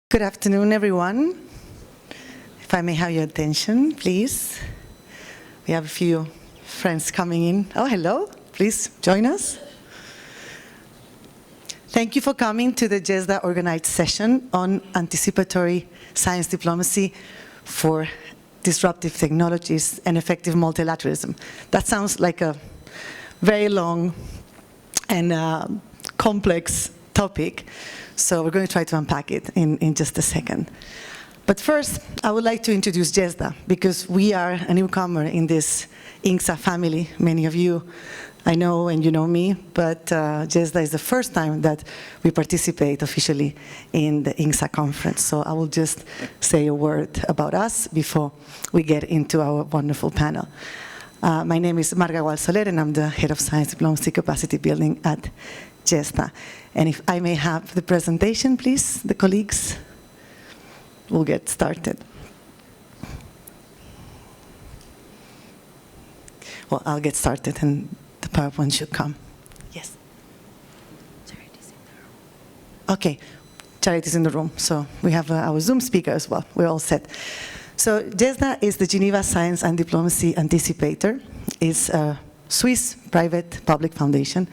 Good afternoon, everyone. If I may have your attention, please. We have a few friends coming in. Oh, hello. Please join us. Thank you for coming to the INGSA organized session on anticipatory science diplomacy for disruptive technologies and effective multilateralism. That sounds like a very long and complex topic. So we're going to try to unpack it in just a second. But first, I would like to introduce INGSA, because we are a newcomer in this INGSA family. Many of you I know and you know me, but INGSA is the first time that we participate officially in the INGSA conference. So I will just say a word about us before we get into our wonderful panel. My name is Marga Gual-Soler, and I'm the Head of Science Diplomacy Capacity Building at INGSA. And if I may have the presentation, please, the colleagues, we'll get started. Well, I'll get started, and the PowerPoint should come. Yes. Charity's in the room. Okay, Charity's in the room, so we have our Zoom speaker as well. We're all set. So INGSA is the Geneva Science and Diplomacy Anticipator. It's a Swiss private public foundation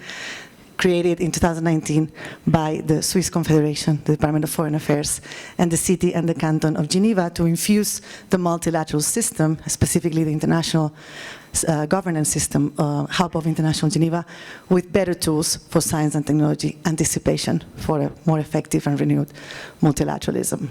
created in 2019 by the Swiss Confederation, the Department of Foreign Affairs, and the city and the canton of Geneva to infuse the multilateral system, specifically the international governance system, Hub of International Geneva, with better tools for science and technology anticipation for a more effective and renewed multilateralism.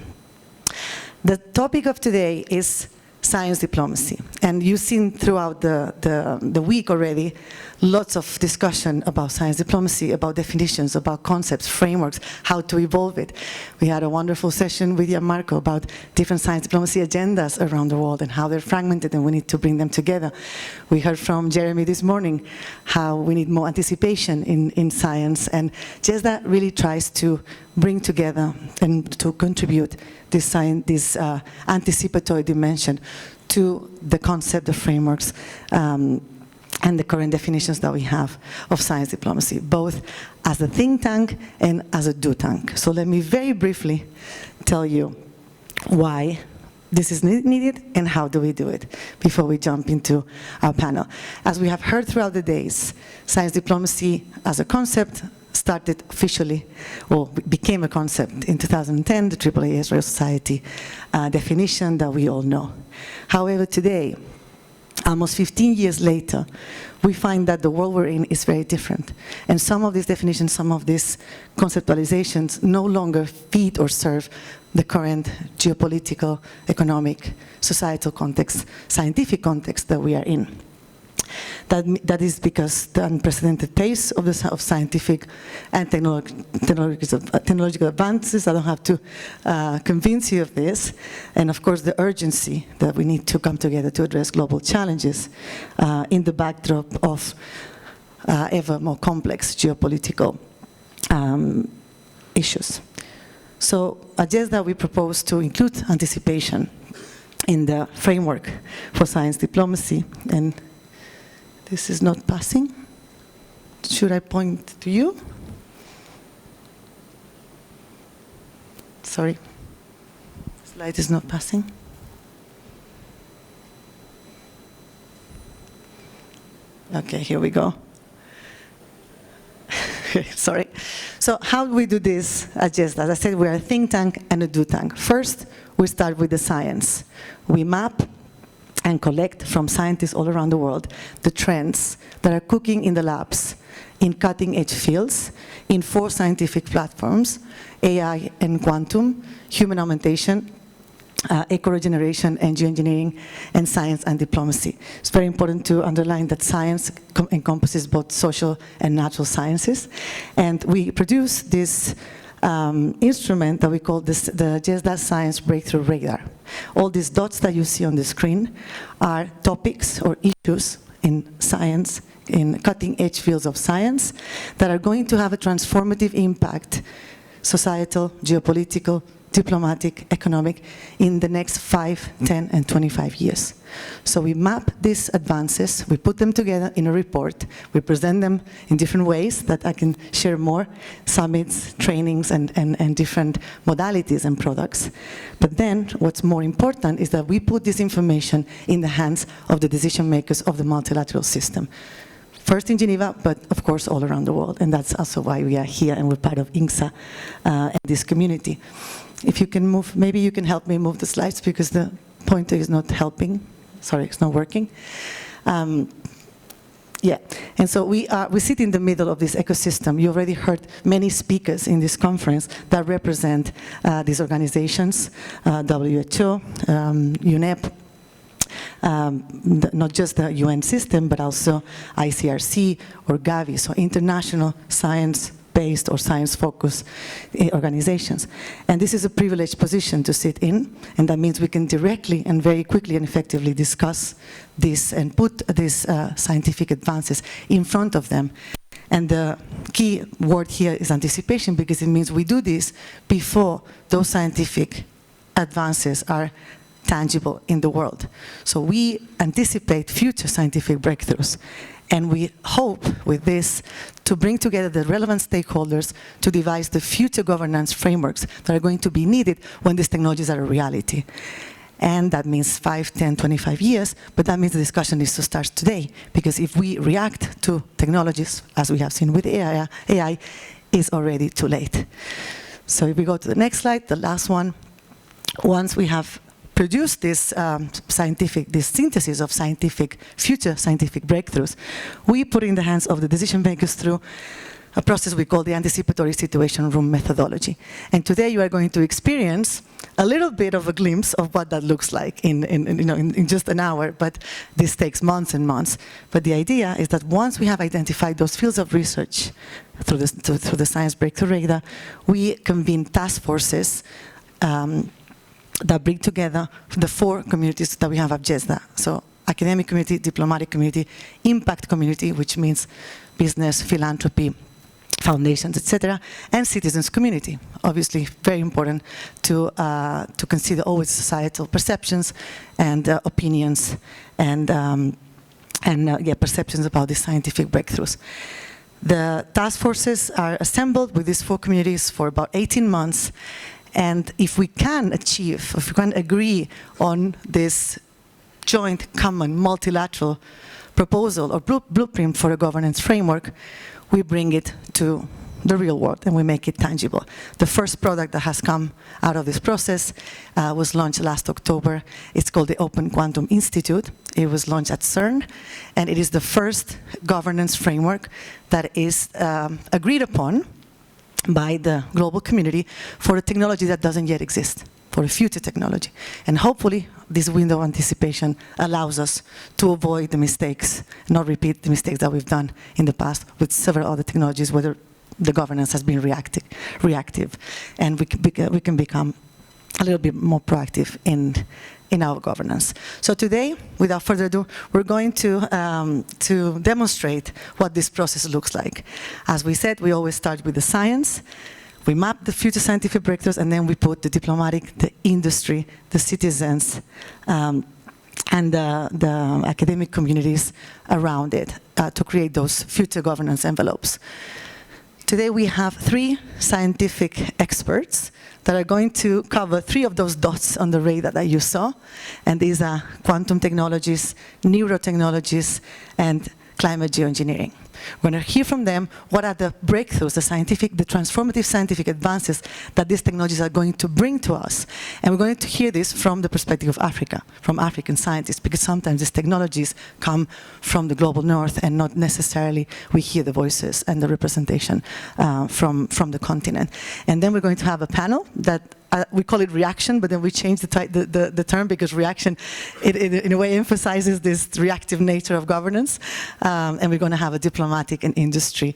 The topic of today is science diplomacy, and you've seen throughout the week already lots of discussion about science diplomacy, about definitions, about concepts, frameworks, how to evolve it. We had a wonderful session with Gianmarco about different science diplomacy agendas around the world and how they're fragmented and we need to bring them together. We heard from Jeremy this morning how we need more anticipation in science, and INGSA really tries to bring together and to contribute this anticipatory dimension to the concept, the frameworks, and the current definitions that we have of science diplomacy, both as a think tank and as a do tank. So let me very briefly tell you why this is needed and how do we do it before we jump into our panel. As we have heard throughout the days, science diplomacy as a concept started officially, or became a concept in 2010, the AAA Israel Society definition that we all know. However, today, almost 15 years later, we find that the world we're in is very different. And some of these definitions, some of these conceptualizations no longer feed or serve the current geopolitical, economic, societal context, scientific context that we are in. That is because the unprecedented pace of scientific and technological advances, I don't have to convince you of this, and of course the urgency that we need to come together to address global challenges in the backdrop of ever more complex geopolitical issues. So at INGSA we propose to include anticipation in the framework for science diplomacy, and this is not passing. Should I point to you? Sorry, the slide is not passing. Okay, here we go. Sorry. So how do we do this at INGSA? As I said, we're a think tank and a do tank. First, we start with the science. We map and collect from scientists all around the world the trends that are cooking in the labs in cutting-edge fields in 4 scientific platforms: AI and quantum, human augmentation, eco-regeneration, and geoengineering, and science and diplomacy. It's very important to underline that science encompasses both social and natural sciences, and we produce this instrument that we call the INGSA Science Breakthrough Radar. All these dots that you see on the screen are topics or issues in science, in cutting-edge fields of science, that are going to have a transformative impact, societal, geopolitical, diplomatic, economic, in the next 5, 10, and 25 years. So we map these advances, we put them together in a report, we present them in different ways that I can share more, summits, trainings, and different modalities and products. But then, what's more important is that we put this information in the hands of the decision makers of the multilateral system. First in Geneva, but of course all around the world, and that's also why we are here and we're part of INGSA and this community. If you can move, maybe you can help me move the slides because the pointer is not helping. Sorry, it's not working. Yeah, and so we sit in the middle of this ecosystem. You already heard many speakers in this conference that represent these organizations, WHO, UNEP, not just the UN system, but also ICRC or Gavi, so international science-based or science-focused organizations. And this is a privileged position to sit in, and that means we can directly and very quickly and effectively discuss this and put these scientific advances in front of them. And the key word here is anticipation, because it means we do this before those scientific advances are tangible in the world. So we anticipate future scientific breakthroughs, and we hope with this to bring together the relevant stakeholders to devise the future governance frameworks that are going to be needed when these technologies are a reality. And that means 5, 10, 25 years, but that means the discussion needs to start today, because if we react to technologies, as we have seen with AI is already too late. So if we go to the next slide, the last one, once we have produce this this synthesis of future scientific breakthroughs, we put in the hands of the decision makers through a process we call the Anticipatory Situation Room methodology. And today you are going to experience a little bit of a glimpse of what that looks like in just an hour, but this takes months and months. But the idea is that once we have identified those fields of research through the Science Breakthrough Radar, we convene task forces that bring together the 4 communities that we have at INGSA. So academic community, diplomatic community, impact community, which means business, philanthropy, foundations, etc., and citizens community. Obviously, very important to consider always societal perceptions and opinions and perceptions about these scientific breakthroughs. The task forces are assembled with these 4 communities for about 18 months. And if we can agree on this joint, common, multilateral proposal or blueprint for a governance framework, we bring it to the real world and we make it tangible. The first product that has come out of this process was launched last October. It's called the Open Quantum Institute. It was launched at CERN, and it is the first governance framework that is agreed upon by the global community for a technology that doesn't yet exist, for a future technology. And hopefully, this window of anticipation allows us to avoid the mistakes, not repeat the mistakes that we've done in the past with several other technologies, whether the governance has been reactive, and we can become a little bit more proactive in our governance. So today, without further ado, we're going to demonstrate what this process looks like. As we said, we always start with the science. We map the future scientific breakthroughs, and then we put the diplomatic, the industry, the citizens, and the academic communities around it to create those future governance envelopes. Today we have 3 scientific experts that are going to cover 3 of those dots on the radar that you saw. And these are quantum technologies, neurotechnologies, and climate geoengineering. We're going to hear from them what are the breakthroughs, the transformative scientific advances that these technologies are going to bring to us. And we're going to hear this from the perspective of Africa, from African scientists, because sometimes these technologies come from the global north and not necessarily we hear the voices and the representation from the continent. And then we're going to have a panel that we call it reaction, but then we change the term because reaction, it in a way emphasizes this reactive nature of governance. And we're going to have a diplomatic and industry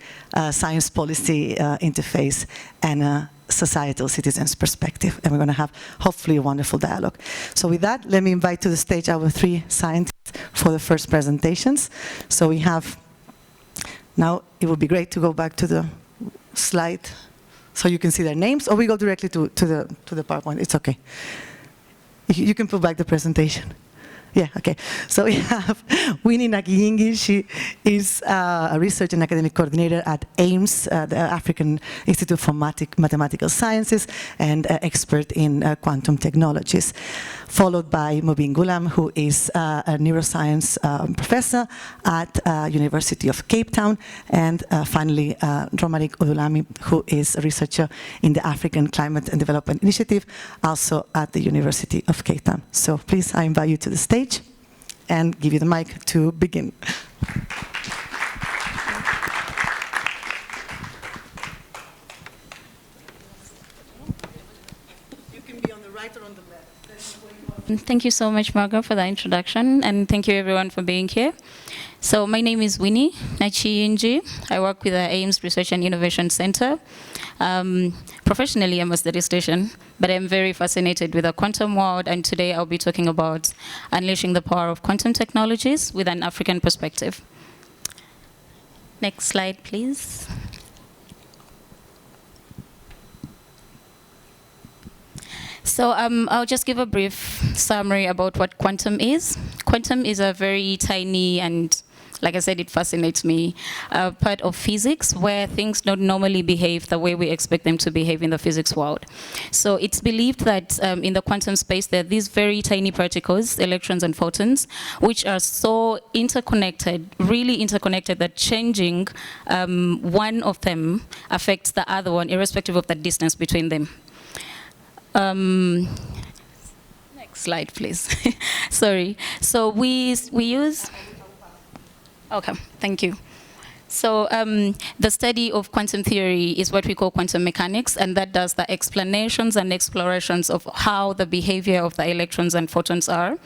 science policy interface and a societal citizens perspective. And we're going to have, hopefully, a wonderful dialogue. So with that, let me invite to the stage our 3 scientists for the first presentations. So we have, now it would be great to go back to the slide so you can see their names, or we go directly to the PowerPoint. It's okay. You can put back the presentation. Yeah, okay. So we have Winnie Nakiyingi. She is a research and academic coordinator at AIMS, the African Institute for Mathematical Sciences, and expert in quantum technologies. Followed by Mubin Ghulam, who is a neuroscience professor at University of Cape Town. And finally, Romaric Odulami, who is a researcher in the African Climate and Development Initiative, also at the University of Cape Town. So please, I invite you to the stage and give you the mic to begin. You can be on the right or on the left. Thank you so much, Margaret, for the introduction, and thank you everyone for being here. So my name is Winnie Nakiyingi. I work with the AIMS Research and Innovation Center. Professionally, I'm a statistician, but I'm very fascinated with the quantum world, and today I'll be talking about unleashing the power of quantum technologies with an African perspective. Next slide, please. So I'll just give a brief summary about what quantum is. Quantum is a very tiny and, like I said, it fascinates me, part of physics where things don't normally behave the way we expect them to behave in the physics world. So it's believed that in the quantum space there are these very tiny particles, electrons and photons, which are so interconnected, really interconnected, that changing one of them affects the other one, irrespective of the distance between them. Next slide, please. Sorry. So we use... Okay, thank you. So the study of quantum theory is what we call quantum mechanics, and that does the explanations and explorations of how the behavior of the electrons and photons are.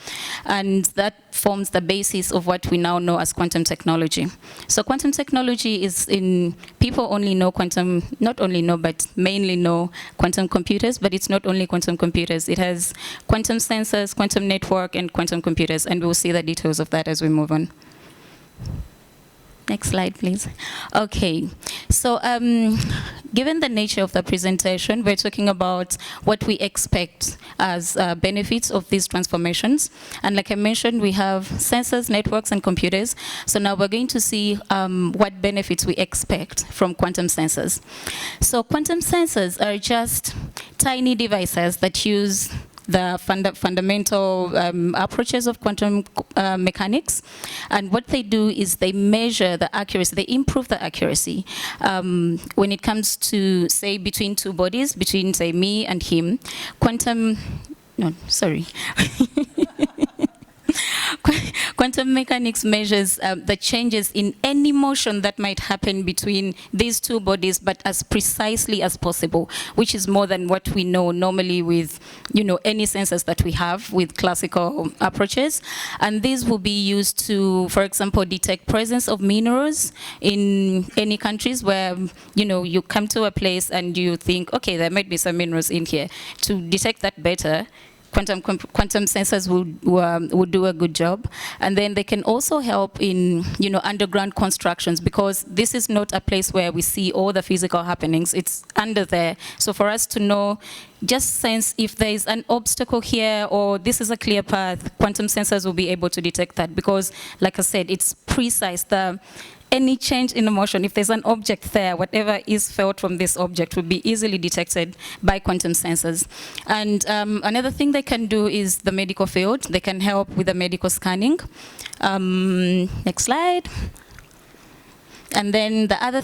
And that forms the basis of what we now know as quantum technology. So quantum technology is in, people only know quantum, not only know, but mainly know quantum computers, but it's not only quantum computers. It has quantum sensors, quantum network, and quantum computers, and we'll see the details of that as we move on. Next slide, please. Okay, so given the nature of the presentation, we're talking about what we expect as benefits of these transformations. And like I mentioned, we have sensors, networks, and computers. So now we're going to see what benefits we expect from quantum sensors. So quantum sensors are just tiny devices that use the fundamental approaches of quantum mechanics. And what they do is they measure the accuracy, they improve the accuracy. When it comes to, say, between two bodies, between, say, me and him, quantum mechanics measures the changes in any motion that might happen between these two bodies, but as precisely as possible, which is more than what we know normally with, any sensors that we have with classical approaches. And these will be used to, for example, detect presence of minerals in any countries where, you come to a place and you think, okay, there might be some minerals in here. To detect that better, quantum sensors will do a good job. And then they can also help in, underground constructions, because this is not a place where we see all the physical happenings. It's under there. So for us to know, just sense if there is an obstacle here or this is a clear path, quantum sensors will be able to detect that, because, like I said, it's precise. Any change in the motion, if there's an object there, whatever is felt from this object will be easily detected by quantum sensors. And another thing they can do is the medical field. They can help with the medical scanning. Next slide. And then the other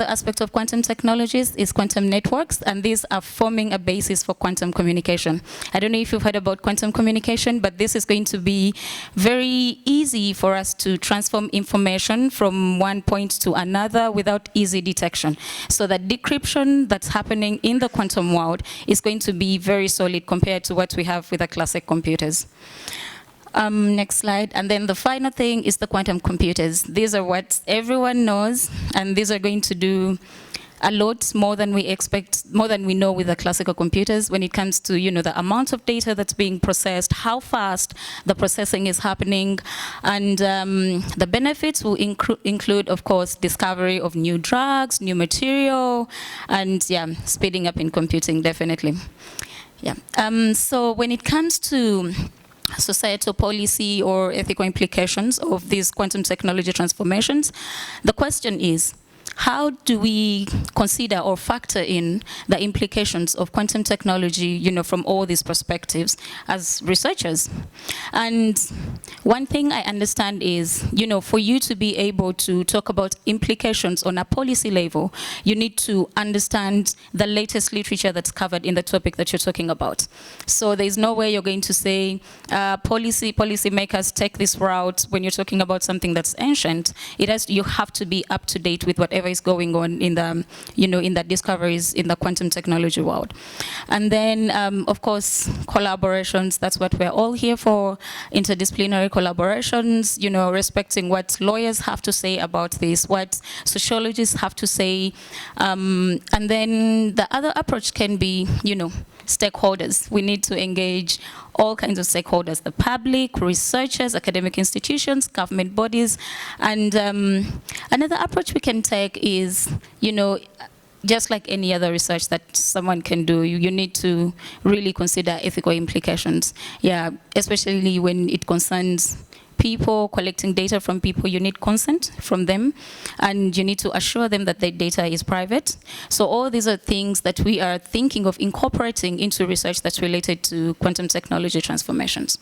aspect of quantum technologies is quantum networks, and these are forming a basis for quantum communication. I don't know if you've heard about quantum communication, but this is going to be very easy for us to transform information from one point to another without easy detection. So the decryption that's happening in the quantum world is going to be very solid compared to what we have with the classic computers. Next slide. And then the final thing is the quantum computers. These are what everyone knows, and these are going to do a lot more than we expect, more than we know with the classical computers when it comes to, the amount of data that's being processed, how fast the processing is happening, and the benefits will include, of course, discovery of new drugs, new material, and speeding up in computing, definitely. So when it comes to societal policy or ethical implications of these quantum technology transformations, the question is, how do we consider or factor in the implications of quantum technology, from all these perspectives as researchers? And one thing I understand is, for you to be able to talk about implications on a policy level, you need to understand the latest literature that's covered in the topic that you're talking about. So there's no way you're going to say, policymakers take this route when you're talking about something that's ancient. You have to be up to date with whatever is going on in the, in the discoveries in the quantum technology world. And then, of course, collaborations, that's what we're all here for, interdisciplinary collaborations, respecting what lawyers have to say about this, what sociologists have to say. And then the other approach can be, stakeholders. We need to engage all kinds of stakeholders, the public, researchers, academic institutions, government bodies. And another approach we can take is, just like any other research that someone can do, you need to really consider ethical implications. Especially when it concerns people, collecting data from people, you need consent from them, and you need to assure them that their data is private. So all these are things that we are thinking of incorporating into research that's related to quantum technology transformations.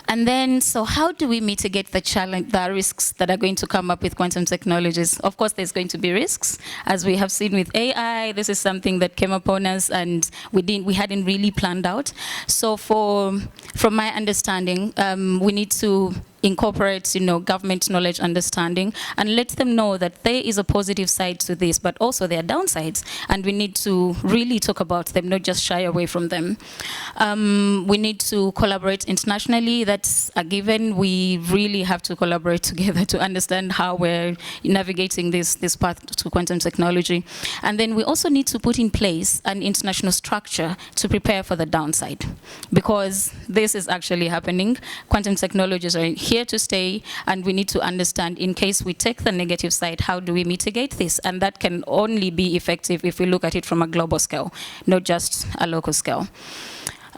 And then, so how do we mitigate the risks that are going to come up with quantum technologies? Of course, there's going to be risks. As we have seen with AI, this is something that came upon us and we hadn't really planned out. So from my understanding, we need to incorporate, government knowledge understanding and let them know that there is a positive side to this, but also there are downsides, and we need to really talk about them, not just shy away from them. We need to collaborate internationally. That's a given. We really have to collaborate together to understand how we're navigating this path to quantum technology. And then we also need to put in place an international structure to prepare for the downside, because this is actually happening. Quantum technologies are here to stay, and we need to understand, in case we take the negative side, how do we mitigate this? And that can only be effective if we look at it from a global scale, not just a local scale.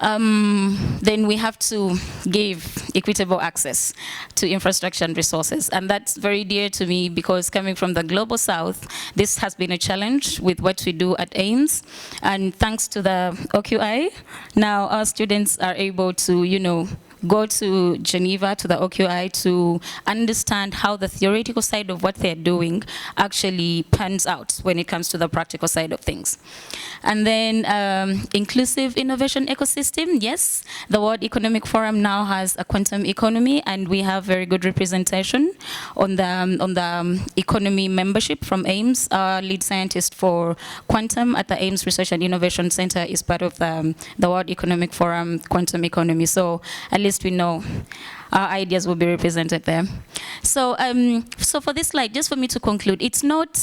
Then we have to give equitable access to infrastructure and resources. And that's very dear to me, because coming from the global south, this has been a challenge with what we do at AIMS. And thanks to the OQI, now our students are able to, go to Geneva, to the OQI, to understand how the theoretical side of what they're doing actually pans out when it comes to the practical side of things. And then inclusive innovation ecosystem. Yes, the World Economic Forum now has a quantum economy, and we have very good representation on the economy membership from AIMS. Our lead scientist for quantum at the AIMS Research and Innovation Center is part of the World Economic Forum quantum economy. So at least we know our ideas will be represented there. So, so for this slide, just for me to conclude, it's not,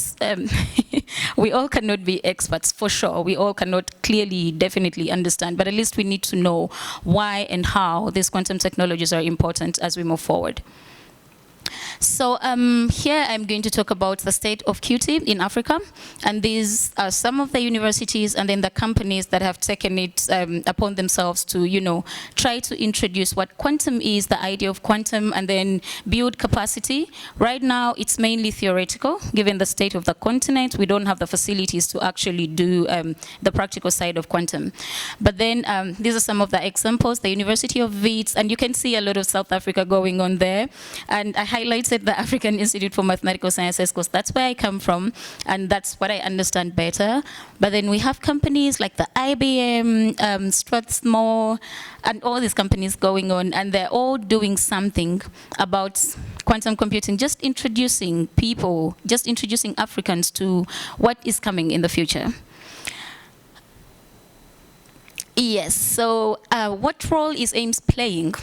we all cannot be experts, for sure. We all cannot clearly, definitely understand, but at least we need to know why and how these quantum technologies are important as we move forward. So here I'm going to talk about the state of QT in Africa, and these are some of the universities and then the companies that have taken it upon themselves to, try to introduce what quantum is, the idea of quantum, and then build capacity. Right now, it's mainly theoretical. Given the state of the continent, we don't have the facilities to actually do the practical side of quantum. But then these are some of the examples, the University of Wits, and you can see a lot of South Africa going on there. And I highlighted the African Institute for Mathematical Sciences because that's where I come from, and that's what I understand better. But then we have companies like the IBM, Strathmore, and all these companies going on, and they're all doing something about quantum computing, just introducing people, just introducing Africans to what is coming in the future. Yes, so what role is AIMS playing?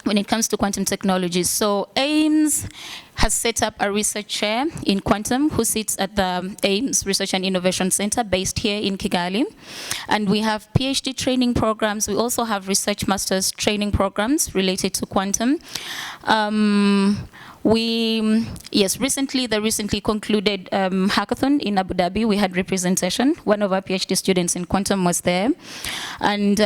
when it comes to quantum technologies. So AIMS has set up a research chair in quantum who sits at the AIMS Research and Innovation Center based here in Kigali. And we have PhD training programs. We also have research masters training programs related to quantum. Recently, the recently concluded hackathon in Abu Dhabi, we had representation. One of our PhD students in quantum was there. And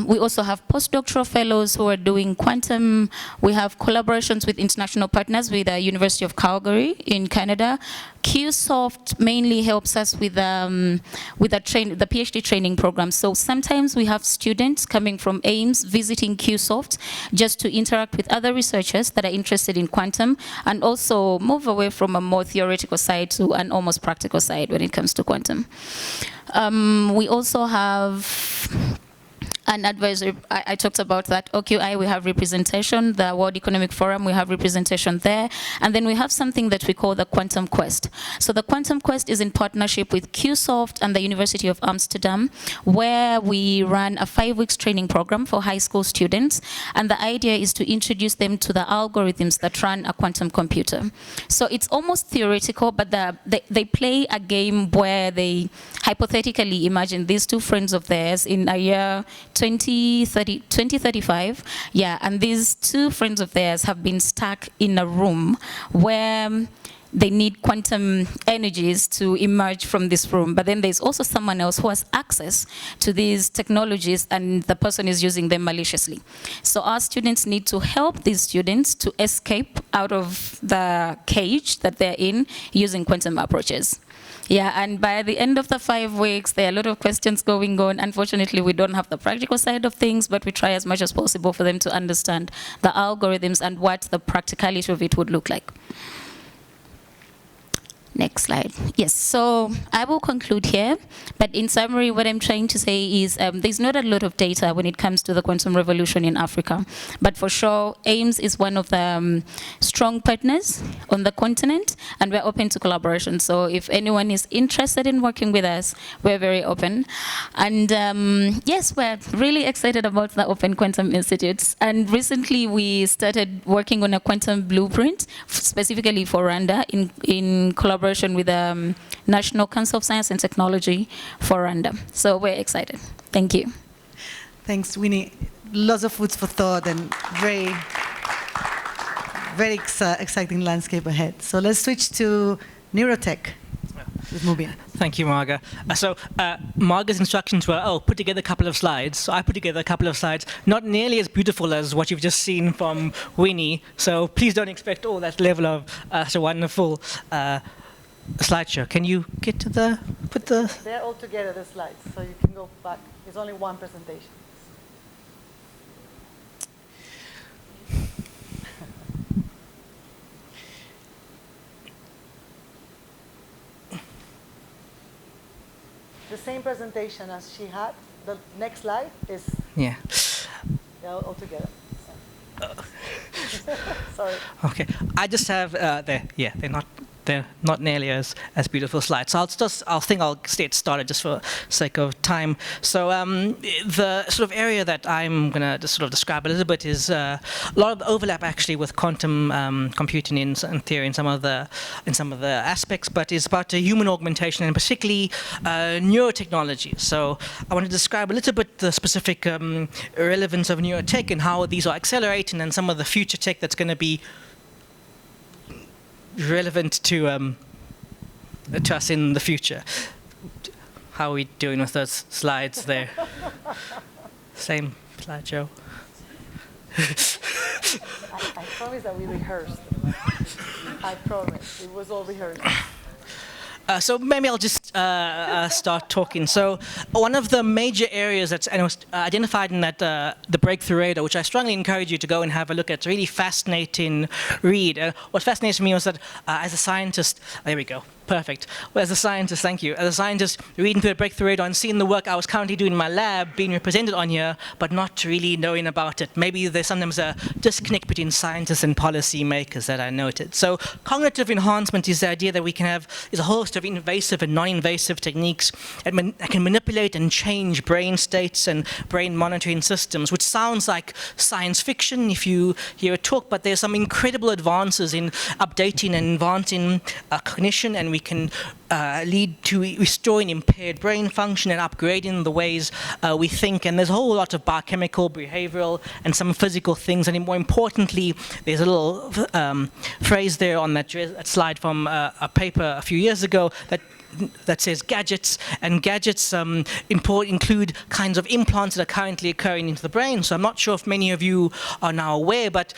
we also have postdoctoral fellows who are doing quantum. We have collaborations with international partners with the University of Calgary in Canada. QSoft mainly helps us with the PhD training program. So sometimes we have students coming from AIMS visiting QSoft just to interact with other researchers that are interested in quantum and also move away from a more theoretical side to an almost practical side when it comes to quantum. We also have an advisory, I talked about that. OQI, we have representation. The World Economic Forum, we have representation there. And then we have something that we call the Quantum Quest. So the Quantum Quest is in partnership with QSoft and the University of Amsterdam, where we run a 5-week training program for high school students. And the idea is to introduce them to the algorithms that run a quantum computer. So it's almost theoretical, but they play a game where they hypothetically imagine these two friends of theirs in a year 2035, yeah, and these two friends of theirs have been stuck in a room where they need quantum energies to emerge from this room. But then there's also someone else who has access to these technologies and the person is using them maliciously. So our students need to help these students to escape out of the cage that they're in using quantum approaches. Yeah, and by the end of the 5 weeks, there are a lot of questions going on. Unfortunately, we don't have the practical side of things, but we try as much as possible for them to understand the algorithms and what the practicality of it would look like. Next slide. Yes, so I will conclude here, but in summary, what I'm trying to say is there's not a lot of data when it comes to the quantum revolution in Africa, but for sure, AIMS is one of the strong partners on the continent, and we're open to collaboration. So if anyone is interested in working with us, we're very open. And yes, we're really excited about the Open Quantum Institutes. And recently, we started working on a quantum blueprint, specifically for Rwanda, in collaboration with the National Council of Science and Technology for Rwanda. So we're excited. Thank you. Thanks, Winnie. Lots of food for thought and very exciting landscape ahead. So let's switch to neurotech with Mubin. Thank you, Marga. Marga's instructions were, put together a couple of slides. So I put together a couple of slides, not nearly as beautiful as what you've just seen from Winnie. So please don't expect all that level of such a wonderful slideshow. Can you get to They're all together, the slides, so you can go back. It's only one presentation. The same presentation as she had. The next slide is Yeah. all together. Sorry. Okay. I just have they're not nearly as beautiful slides. So I'll get started just for sake of time. So the sort of area that I'm going to just sort of describe a little bit is a lot of overlap actually with quantum computing in theory in some of the aspects, but it's about human augmentation and particularly neurotechnology. So I want to describe a little bit the specific relevance of neurotech and how these are accelerating and some of the future tech that's going to be relevant to us in the future. How are we doing with those slides there? Same slideshow. I promise that we rehearsed. I promise. It was all rehearsed. So maybe I'll just start talking. So one of the major areas that's identified in that the breakthrough radar, which I strongly encourage you to go and have a look at, it's a really fascinating read. What fascinates me was that as a scientist, there we go. Perfect. Well, as a scientist, thank you. As a scientist, reading through the breakthrough radar and seeing the work I was currently doing in my lab being represented on here, but not really knowing about it. Maybe there's sometimes a disconnect between scientists and policy makers that I noted. So cognitive enhancement is the idea that we can have is a host of invasive and non-invasive techniques that can manipulate and change brain states and brain monitoring systems, which sounds like science fiction if you hear a talk, but there's some incredible advances in updating and advancing cognition, and we can lead to restoring impaired brain function and upgrading the ways we think. And there's a whole lot of biochemical, behavioral, and some physical things. And more importantly, there's a little phrase there on that slide from a paper a few years ago that says gadgets, and gadgets include kinds of implants that are currently occurring into the brain. So I'm not sure if many of you are now aware, but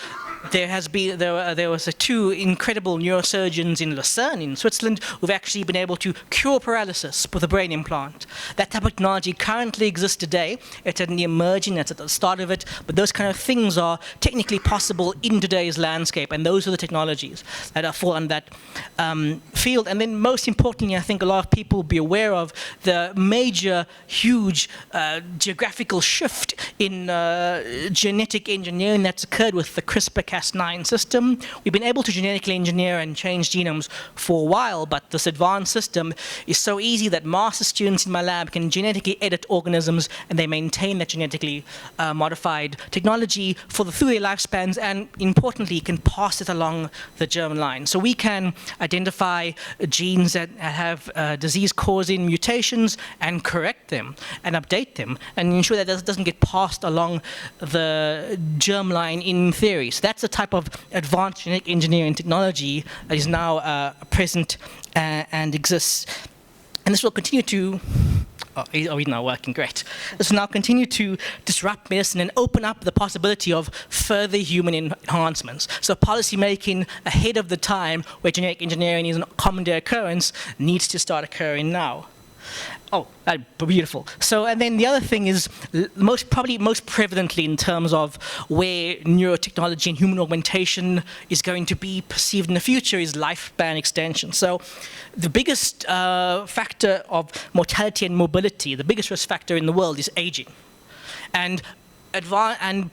there was two incredible neurosurgeons in Lucerne in Switzerland who've actually been able to cure paralysis with a brain implant. That type of technology currently exists today. It's only emerging, it's at the start of it, but those kind of things are technically possible in today's landscape, and those are the technologies that fall in that field. And then most importantly, I think a lot of people will be aware of the major, huge geographical shift in genetic engineering that's occurred with the CRISPR-Cas9 system. We've been able to genetically engineer and change genomes for a while, but this advanced system is so easy that master students in my lab can genetically edit organisms, and they maintain that genetically modified technology through their lifespans, and importantly, can pass it along the germline. So we can identify genes that have disease-causing mutations and correct them and update them and ensure that it doesn't get passed along the germline in theory. So that's the type of advanced genetic engineering technology that is now present and exists. And this will continue to, are we now working? Great. This will now continue to disrupt medicine and open up the possibility of further human enhancements. So policy making ahead of the time where genetic engineering is a common day occurrence needs to start occurring now. Oh, beautiful. So, and then the other thing is, probably most prevalently in terms of where neurotechnology and human augmentation is going to be perceived in the future, is lifespan extension. So the biggest factor of mortality and mobility, the biggest risk factor in the world, is aging. And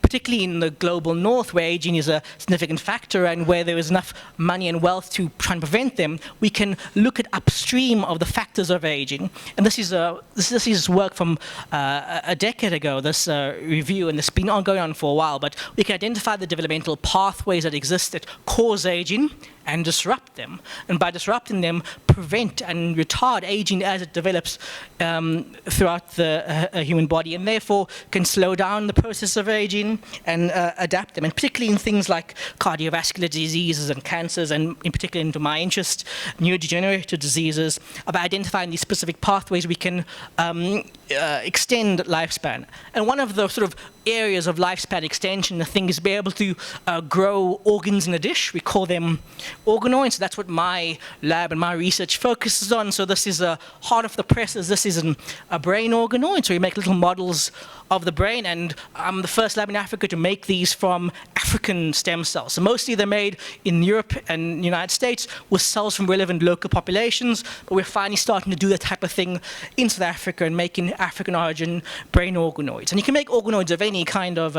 particularly in the global north, where aging is a significant factor and where there is enough money and wealth to try and prevent them, we can look at upstream of the factors of aging. And this is work from a decade ago, this review, and it's been going on for a while, but we can identify the developmental pathways that exist that cause aging and disrupt them. And by disrupting them, prevent and retard aging as it develops throughout the human body, and therefore can slow down the process of aging and adapt them. And particularly in things like cardiovascular diseases and cancers, and in particular into my interest, neurodegenerative diseases, by identifying these specific pathways, we can extend lifespan. And one of the sort of areas of lifespan extension, the thing is be able to grow organs in a dish. We call them organoids. That's what my lab and my research focuses on. So this is hot off the presses. This is a brain organoid. So we make little models of the brain, and I'm the first lab in Africa to make these from African stem cells. So mostly they're made in Europe and the United States with cells from relevant local populations, but we're finally starting to do that type of thing in South Africa and making African origin brain organoids. And you can make organoids of any kind of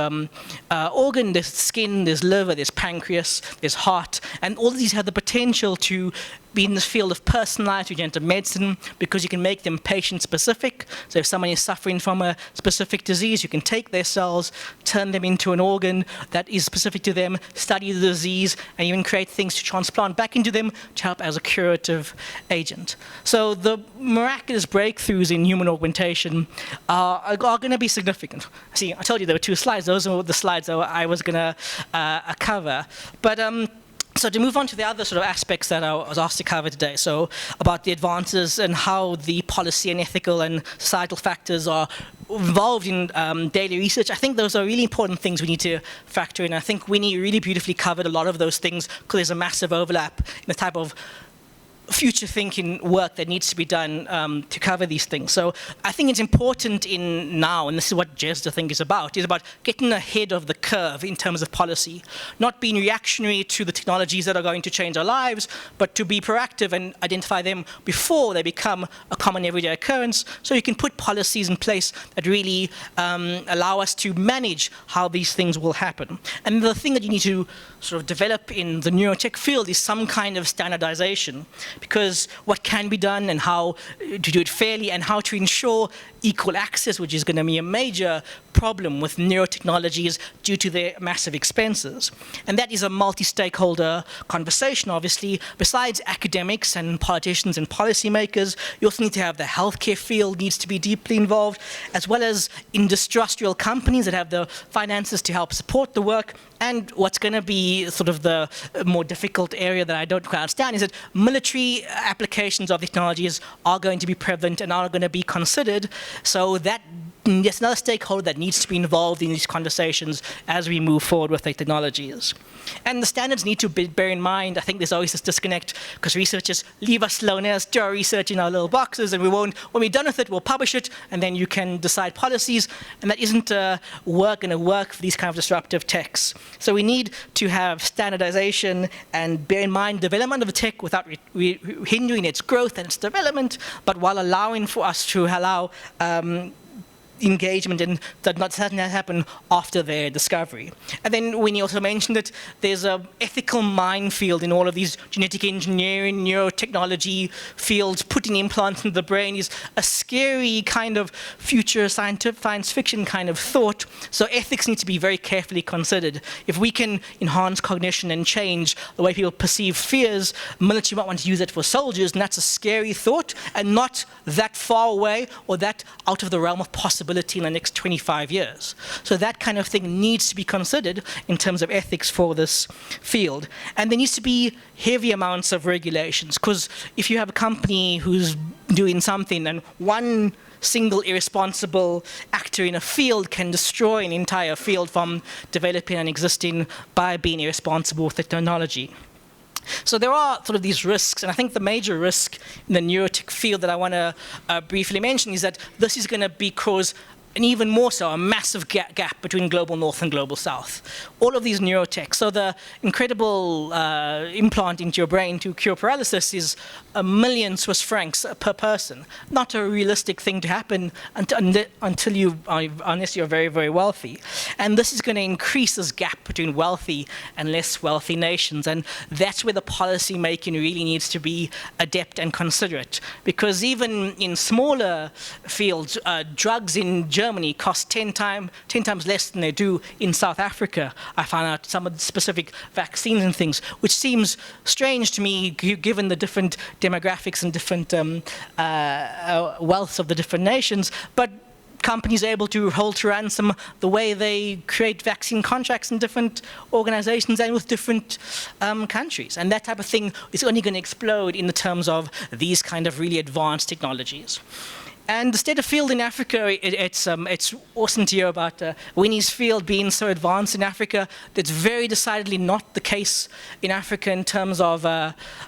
organ. There's skin, there's liver, there's pancreas, there's heart, and all of these have the potential to be in this field of personalized regenerative medicine, because you can make them patient-specific. So if someone is suffering from a specific disease, you can take their cells, turn them into an organ that is specific to them, study the disease, and even create things to transplant back into them to help as a curative agent. So the miraculous breakthroughs in human augmentation are going to be significant. See, I told you there were two slides. Those are the slides that I was going to cover. But so to move on to the other sort of aspects that I was asked to cover today, so about the advances and how the policy and ethical and societal factors are involved in daily research, I think those are really important things we need to factor in. I think Winnie really beautifully covered a lot of those things, because there's a massive overlap in the type of future thinking work that needs to be done to cover these things. So I think it's important in now, and this is what JESD I think is about getting ahead of the curve in terms of policy, not being reactionary to the technologies that are going to change our lives, but to be proactive and identify them before they become a common everyday occurrence, so you can put policies in place that really allow us to manage how these things will happen. And the thing that you need to sort of develop in the neurotech field is some kind of standardization, because what can be done and how to do it fairly and how to ensure equal access, which is going to be a major problem with neurotechnologies due to their massive expenses. And that is a multi-stakeholder conversation, obviously. Besides academics and politicians and policymakers, you also need to have the healthcare field needs to be deeply involved, as well as industrial companies that have the finances to help support the work. And what's going to be sort of the more difficult area that I don't quite understand is that military applications of technologies are going to be prevalent and are going to be considered. So that's another stakeholder that needs to be involved in these conversations as we move forward with the technologies. And the standards need to bear in mind, I think there's always this disconnect because researchers leave us alone as do our research in our little boxes, and when we're done with it, we'll publish it, and then you can decide policies, and that isn't going to work for these kind of disruptive techs. So we need to have standardization and bear in mind development of the tech without hindering its growth and its development, but while allowing for us to allow engagement and that not something that happen after their discovery. And then when you also mentioned that there's an ethical minefield in all of these genetic engineering, neurotechnology fields, putting implants into the brain is a scary kind of future science fiction kind of thought. So ethics need to be very carefully considered. If we can enhance cognition and change the way people perceive fears, military might want to use it for soldiers, and that's a scary thought and not that far away or that out of the realm of possibility in the next 25 years. So that kind of thing needs to be considered in terms of ethics for this field. And there needs to be heavy amounts of regulations, because if you have a company who's doing something and one single irresponsible actor in a field can destroy an entire field from developing and existing by being irresponsible with the technology. So there are sort of these risks, and I think the major risk in the neurotech field that I want to briefly mention is that this is going to cause and even more so, a massive gap between global north and global south. All of these neurotech, so the incredible implant into your brain to cure paralysis is $1 million Swiss francs per person. Not a realistic thing to happen unless you're very, very wealthy. And this is going to increase this gap between wealthy and less wealthy nations. And that's where the policy making really needs to be adept and considerate. Because even in smaller fields, drugs in Germany cost 10 times less than they do in South Africa. I found out some of the specific vaccines and things, which seems strange to me given the different demographics and different wealths of the different nations. But companies are able to hold to ransom the way they create vaccine contracts in different organizations and with different countries. And that type of thing is only going to explode in the terms of these kind of really advanced technologies. And the state of field in Africa, it's awesome to hear about Winnie's field being so advanced in Africa. That's very decidedly not the case in Africa in terms of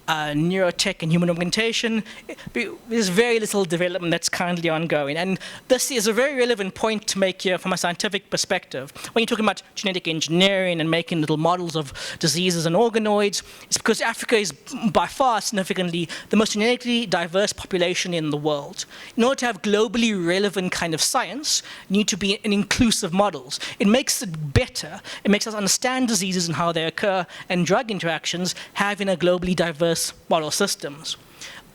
neurotech and human augmentation. There's very little development that's currently ongoing. And this is a very relevant point to make here from a scientific perspective. When you're talking about genetic engineering and making little models of diseases and organoids, it's because Africa is by far significantly the most genetically diverse population in the world. In order to have globally relevant kind of science, need to be in inclusive models. It makes it better. It makes us understand diseases and how they occur and drug interactions having a globally diverse model systems.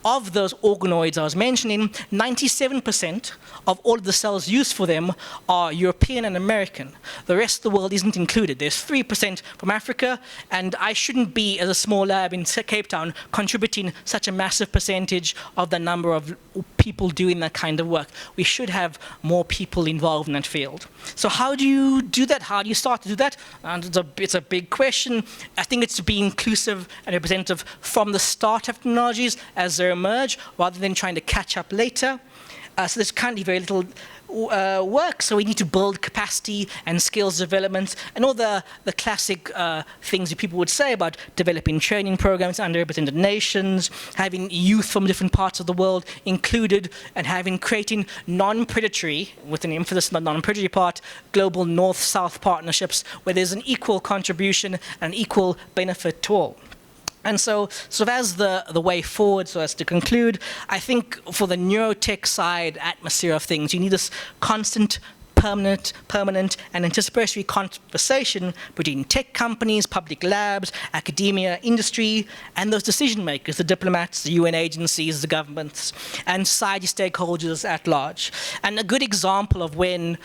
Of those organoids I was mentioning, 97% of all of the cells used for them are European and American. The rest of the world isn't included. There's 3% from Africa, and I shouldn't be, as a small lab in Cape Town, contributing such a massive percentage of the number of people doing that kind of work. We should have more people involved in that field. So how do you do that? How do you start to do that? And it's a big question. I think it's to be inclusive and representative from the start of technologies as they emerge, rather than trying to catch up later. So there's currently very little work, so we need to build capacity and skills development and all the classic things that people would say about developing training programs in underrepresented nations, having youth from different parts of the world included, and creating non-predatory, with an emphasis on the non-predatory part, global north-south partnerships where there's an equal contribution and equal benefit to all. And so as the way forward, so as to conclude, I think for the neurotech side atmosphere of things, you need this constant permanent and anticipatory conversation between tech companies, public labs, academia, industry, and those decision makers, the diplomats, the UN agencies, the governments, and society stakeholders at large. And a good example of when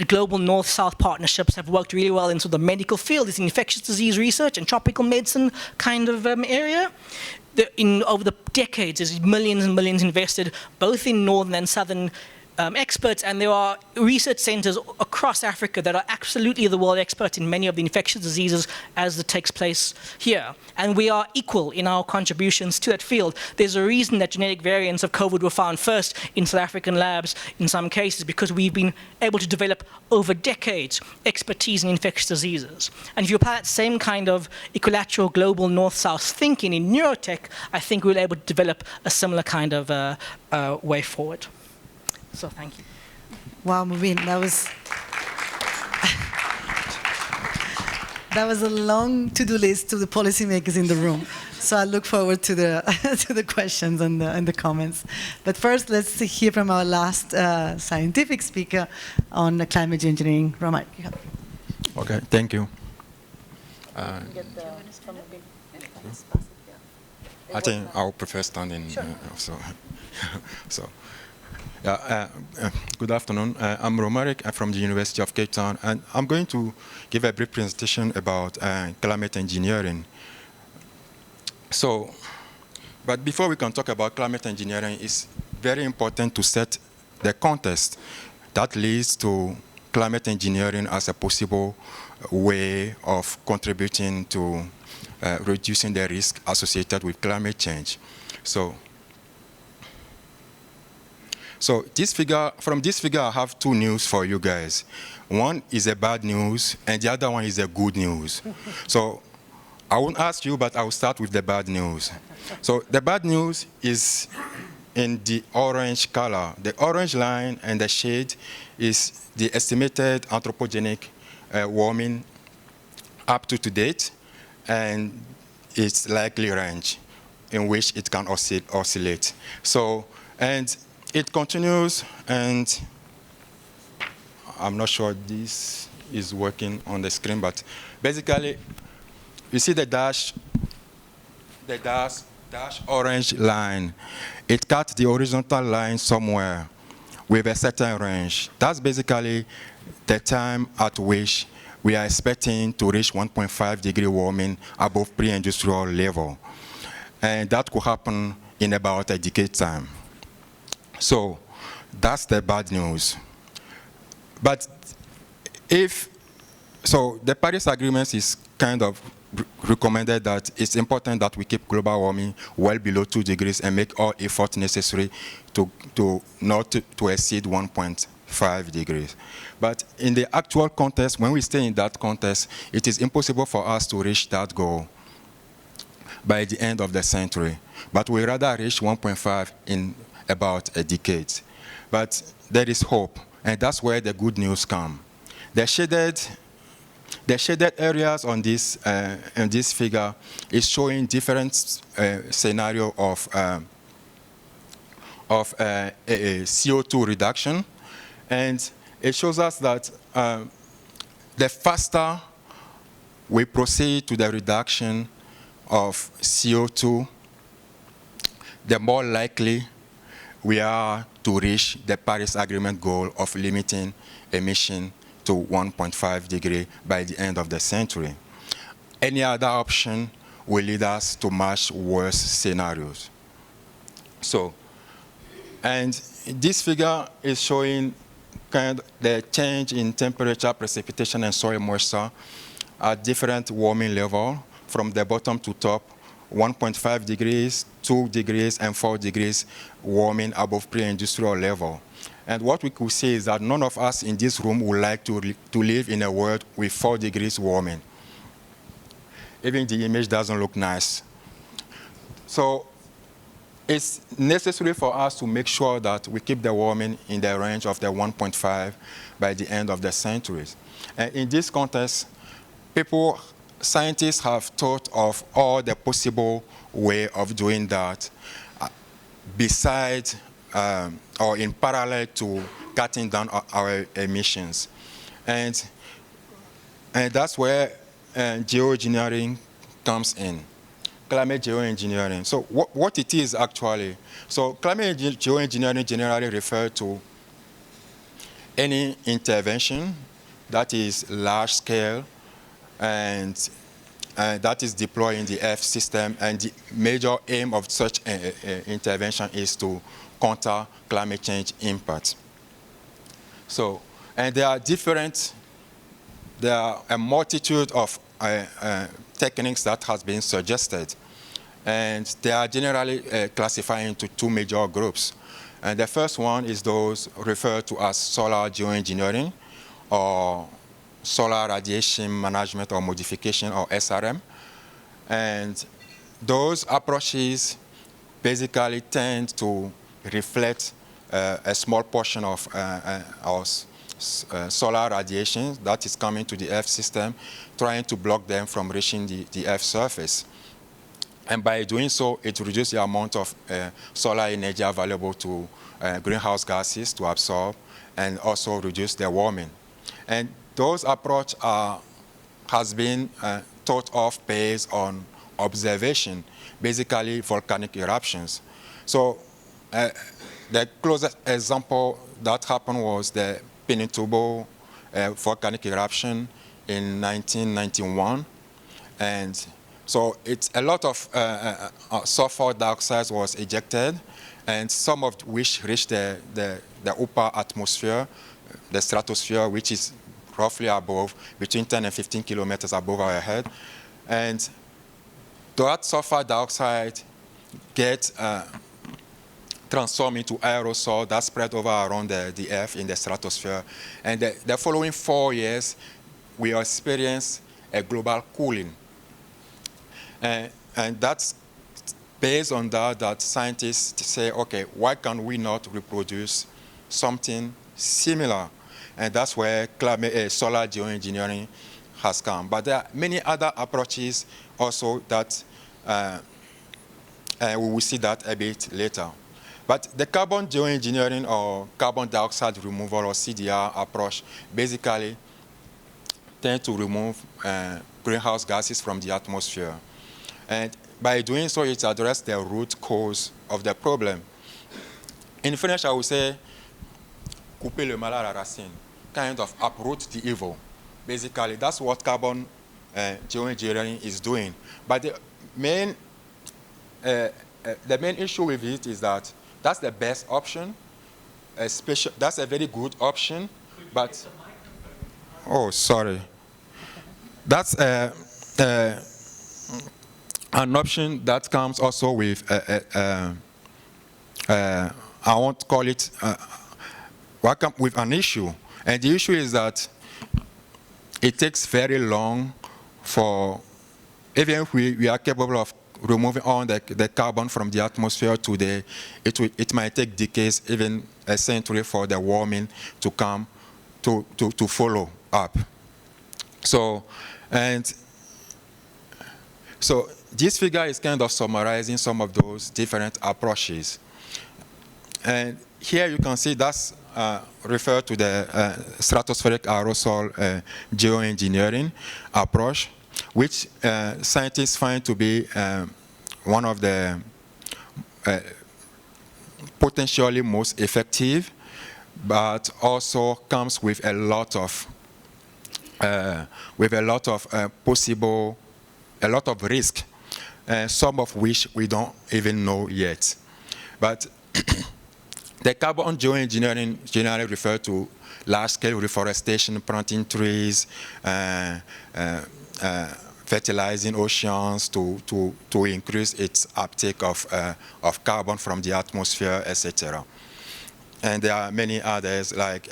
global North-South partnerships have worked really well into the medical field is in infectious disease research and tropical medicine kind of area. Over the decades, there's millions and millions invested, both in northern and southern experts, and there are research centers across Africa that are absolutely the world experts in many of the infectious diseases as it takes place here. And we are equal in our contributions to that field. There's a reason that genetic variants of COVID were found first in South African labs in some cases, because we've been able to develop over decades expertise in infectious diseases. And if you apply that same kind of equilateral global north-south thinking in neurotech, I think we'll be able to develop a similar kind of way forward. So thank you. Wow, Mubin, that was a long to-do list to the policymakers in the room. So I look forward to the to the questions and the comments. But first, let's hear from our last scientific speaker on climate engineering, Romar. Okay, thank you. I think I'll prefer standing. Sure. Good afternoon. I'm Romaric. I'm from the University of Cape Town, and I'm going to give a brief presentation about climate engineering. So, but before we can talk about climate engineering, it's very important to set the context that leads to climate engineering as a possible way of contributing to reducing the risk associated with climate change. So from this figure, I have two news for you guys. One is a bad news, and the other one is a good news. So I won't ask you, but I will start with the bad news. So the bad news is in the orange color. The orange line and the shade is the estimated anthropogenic warming up to date, and its likely range in which it can oscillate. So, and it continues, and I'm not sure this is working on the screen, but basically, you see the dash orange line. It cuts the horizontal line somewhere with a certain range. That's basically the time at which we are expecting to reach 1.5 degree warming above pre-industrial level. And that could happen in about a decade time. So that's the bad news. But the Paris Agreement is kind of recommended that it's important that we keep global warming well below 2 degrees and make all efforts necessary to not to exceed 1.5 degrees. But in the actual context, when we stay in that context, it is impossible for us to reach that goal by the end of the century. But we rather reach 1.5 in about a decade. But there is hope, and that's where the good news comes. The shaded areas on this in this figure is showing different scenario of CO2 reduction, and it shows us that the faster we proceed to the reduction of CO2, the more likely we are to reach the Paris Agreement goal of limiting emission to 1.5 degree by the end of the century. Any other option will lead us to much worse scenarios. So, and this figure is showing kind of the change in temperature, precipitation, and soil moisture at different warming levels from the bottom to top. 1.5 degrees, 2 degrees, and 4 degrees warming above pre-industrial level. And what we could say is that none of us in this room would like to live in a world with 4 degrees warming. Even the image doesn't look nice. So it's necessary for us to make sure that we keep the warming in the range of the 1.5 by the end of the century. And in this context, scientists have thought of all the possible way of doing that besides or in parallel to cutting down our emissions. And that's where geoengineering comes in, climate geoengineering. So what it is actually, so climate geoengineering generally refers to any intervention that is large scale and that is deployed in the Earth system, and the major aim of such intervention is to counter climate change impact. So, and there are a multitude of techniques that has been suggested, and they are generally classified into two major groups. And the first one is those referred to as solar geoengineering, or solar radiation management or modification, or SRM. And those approaches basically tend to reflect a small portion of solar radiation that is coming to the Earth system, trying to block them from reaching the Earth's surface. And by doing so, it reduces the amount of solar energy available to greenhouse gases to absorb, and also reduce their warming. And those approach has been thought of based on observation, basically volcanic eruptions. So the closest example that happened was the Pinatubo volcanic eruption in 1991. And so it's a lot of sulfur dioxide was ejected, and some of which reached the upper atmosphere, the stratosphere, which is roughly above, between 10 and 15 kilometers above our head. And that sulfur dioxide gets transformed into aerosol that spread over around the Earth in the stratosphere. And the following 4 years, we experience a global cooling. And that's based on that scientists say, okay, why can we not reproduce something similar? And that's where solar geoengineering has come. But there are many other approaches also that we will see that a bit later. But the carbon geoengineering, or carbon dioxide removal, or CDR approach, basically tend to remove greenhouse gases from the atmosphere. And by doing so, it addresses the root cause of the problem. In French, I would say, couper le mal à la racine, kind of uproot the evil. Basically, that's what carbon geoengineering is doing. But the main issue with it is that that's the best option. That's a very good option, but oh, sorry. That's an option that comes also with I won't call it with an issue, and the issue is that it takes very long for, even if we are capable of removing all the carbon from the atmosphere today, it might take decades, even a century, for the warming to come to follow up. So this figure is kind of summarizing some of those different approaches. And here you can see that's referred to the stratospheric aerosol geoengineering approach, which scientists find to be one of the potentially most effective, but also comes with a lot of risk, some of which we don't even know yet. But the carbon geoengineering generally refers to large-scale reforestation, planting trees, fertilizing oceans to increase its uptake of carbon from the atmosphere, etc. And there are many others, like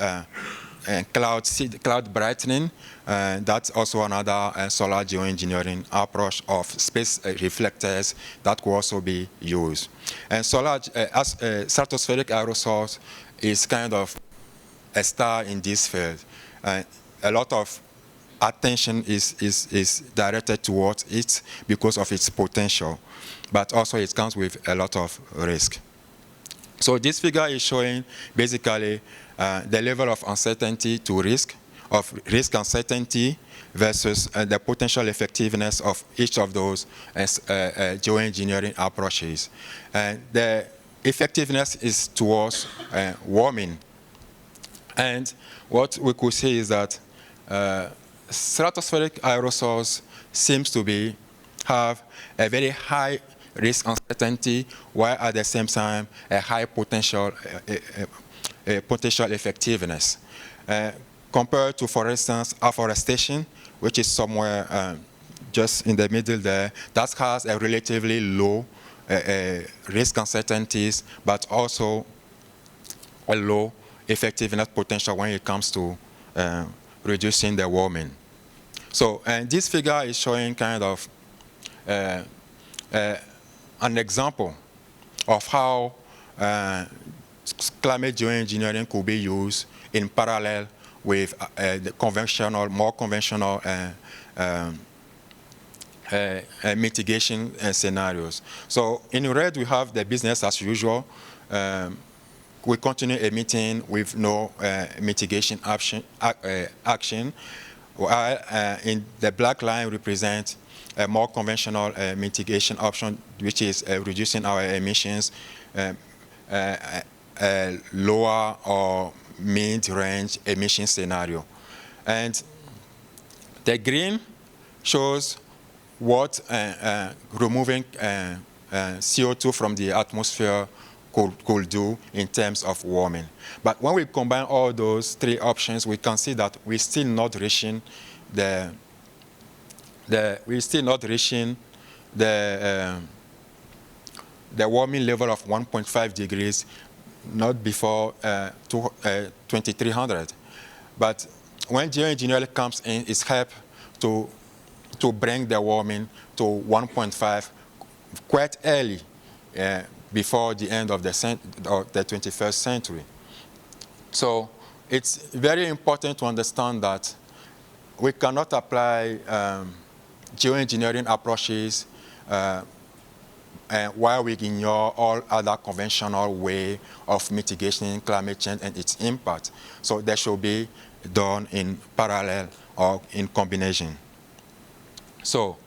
cloud brightening. That's also another solar geoengineering approach of space reflectors that could also be used. And stratospheric aerosols is kind of a star in this field. A lot of attention is directed towards it because of its potential, but also it comes with a lot of risk. So this figure is showing basically the level of uncertainty to risk, of risk uncertainty versus the potential effectiveness of each of those geoengineering approaches. And the effectiveness is towards warming. And what we could say is that stratospheric aerosols seems to have a very high risk uncertainty, while at the same time a high potential effectiveness. Compared to, for instance, afforestation, which is somewhere just in the middle there, that has a relatively low risk uncertainties, but also a low effectiveness potential when it comes to reducing the warming. So, and this figure is showing kind of an example of how climate geoengineering could be used in parallel with the conventional, more conventional mitigation scenarios. So in red, we have the business as usual. We continue emitting with no mitigation action, while in the black line represents a more conventional mitigation option, which is reducing our emissions, lower or mid-range emission scenario. And the green shows what removing CO2 from the atmosphere could do in terms of warming. But when we combine all those three options, we can see that we're still not reaching the warming level of 1.5 degrees, not before 2300. But when geoengineering comes in, it's helped to bring the warming to 1.5 quite early, before the end of the 21st century. So it's very important to understand that we cannot apply geoengineering approaches while we ignore all other conventional way of mitigating climate change and its impact. So they should be done in parallel or in combination. So,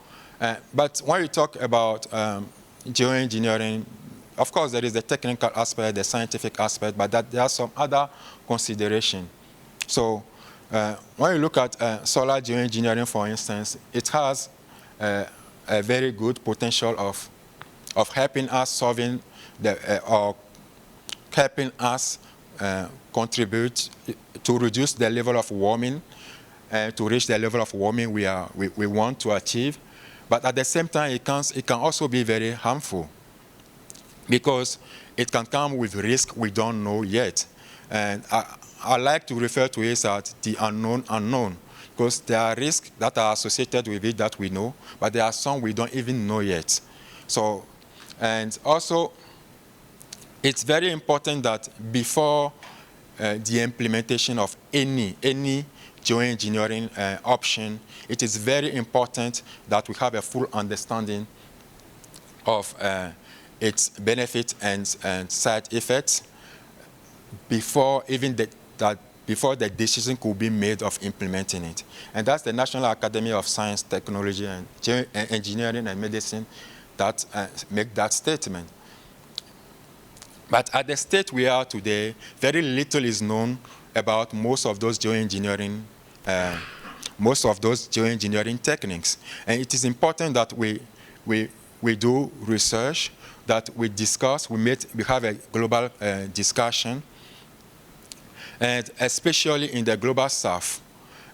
but when we talk about geoengineering, of course there is the technical aspect, the scientific aspect, but there are some other considerations. So when you look at solar geoengineering, for instance, it has a very good potential of helping us solving or helping us contribute to reduce the level of warming, to reach the level of warming we want to achieve. But at the same time, it can also be very harmful, because it can come with risk we don't know yet. And I like to refer to it as the unknown, because there are risks that are associated with it that we know, but there are some we don't even know yet. So, and also, it's very important that before the implementation of any geoengineering option, it is very important that we have a full understanding of its benefits and side effects before even before the decision could be made of implementing it. And that's the National Academy of Science, Technology, and Engineering and Medicine that make that statement. But at the state we are today, very little is known about most of those geoengineering techniques. And it is important that we do research, that we discuss, we have a global discussion, and especially in the global south.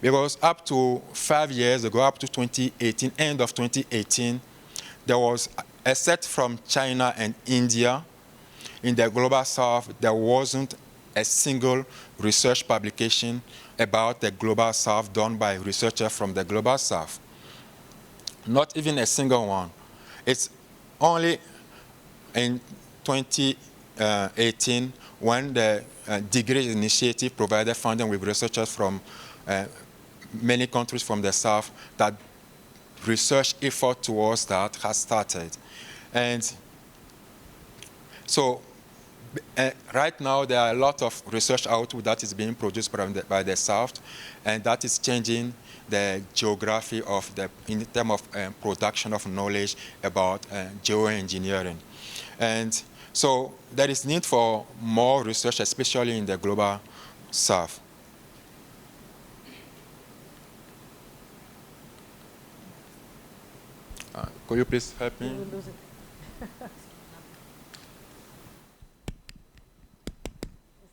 Because up to 5 years ago, up to 2018, end of 2018, there was, except from China and India, in the global south, there wasn't a single research publication about the global south done by researchers from the global south. Not even a single one. It's only in 2018 when the Degree Initiative provided funding with researchers from many countries from the south that research effort towards that has started. And so right now, there are a lot of research output that is being produced by the South, and that is changing the geography of in terms of production of knowledge about geoengineering. And so there is need for more research, especially in the global South. Could you please help me? It's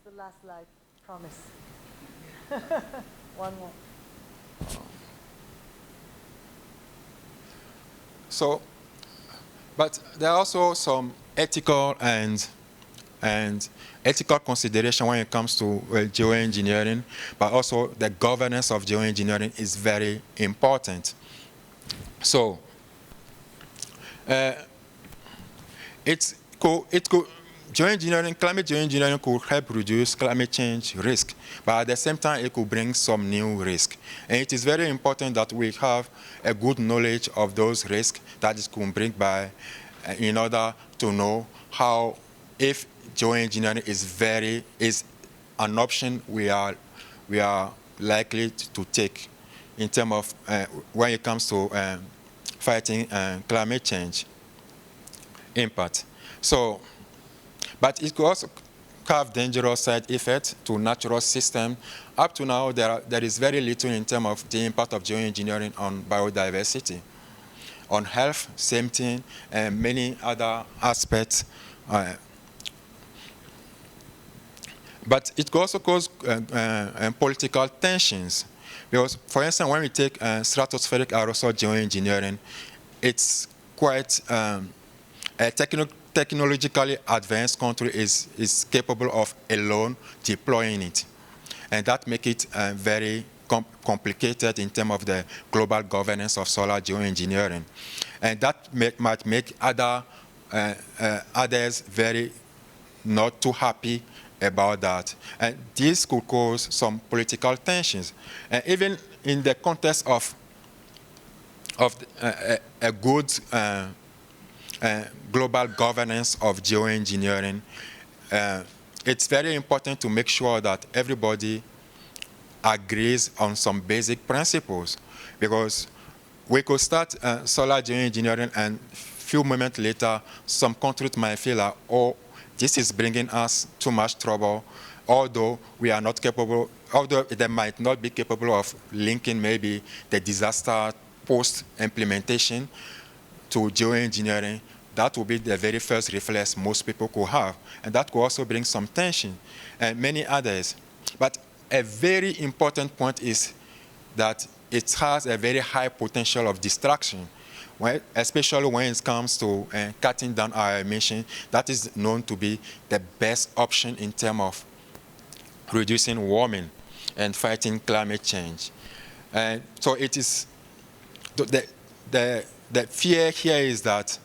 the last slide, promise. One more. So, but there are also some ethical and ethical consideration when it comes to geoengineering, but also the governance of geoengineering is very important. So, geoengineering, climate geoengineering could help reduce climate change risk, but at the same time, it could bring some new risk. And it is very important that we have a good knowledge of those risks that it could bring by, in order to know how, if geoengineering is an option we are likely to take in terms of when it comes to fighting climate change impact. So, but it could also have dangerous side effects to natural systems. Up to now, there is very little in terms of the impact of geoengineering on biodiversity, on health, same thing, and many other aspects. But it could also cause political tensions. Because, for instance, when we take stratospheric aerosol geoengineering, it's quite a technologically advanced country is capable of alone deploying it. And that makes it very complicated in terms of the global governance of solar geoengineering. And that might make others very not too happy about that. And this could cause some political tensions. And even in the context of a good global governance of geoengineering, it's very important to make sure that everybody agrees on some basic principles. Because we could start solar geoengineering and a few moments later, some countries might feel like, oh, this is bringing us too much trouble, although we are not capable, although they might not be capable of linking maybe the disaster post-implementation to geoengineering. That will be the very first reflex most people could have. And that could also bring some tension and many others. But a very important point is that it has a very high potential of distraction. Especially when it comes to cutting down our emissions, that is known to be the best option in terms of reducing warming and fighting climate change. And so it is, the fear here is that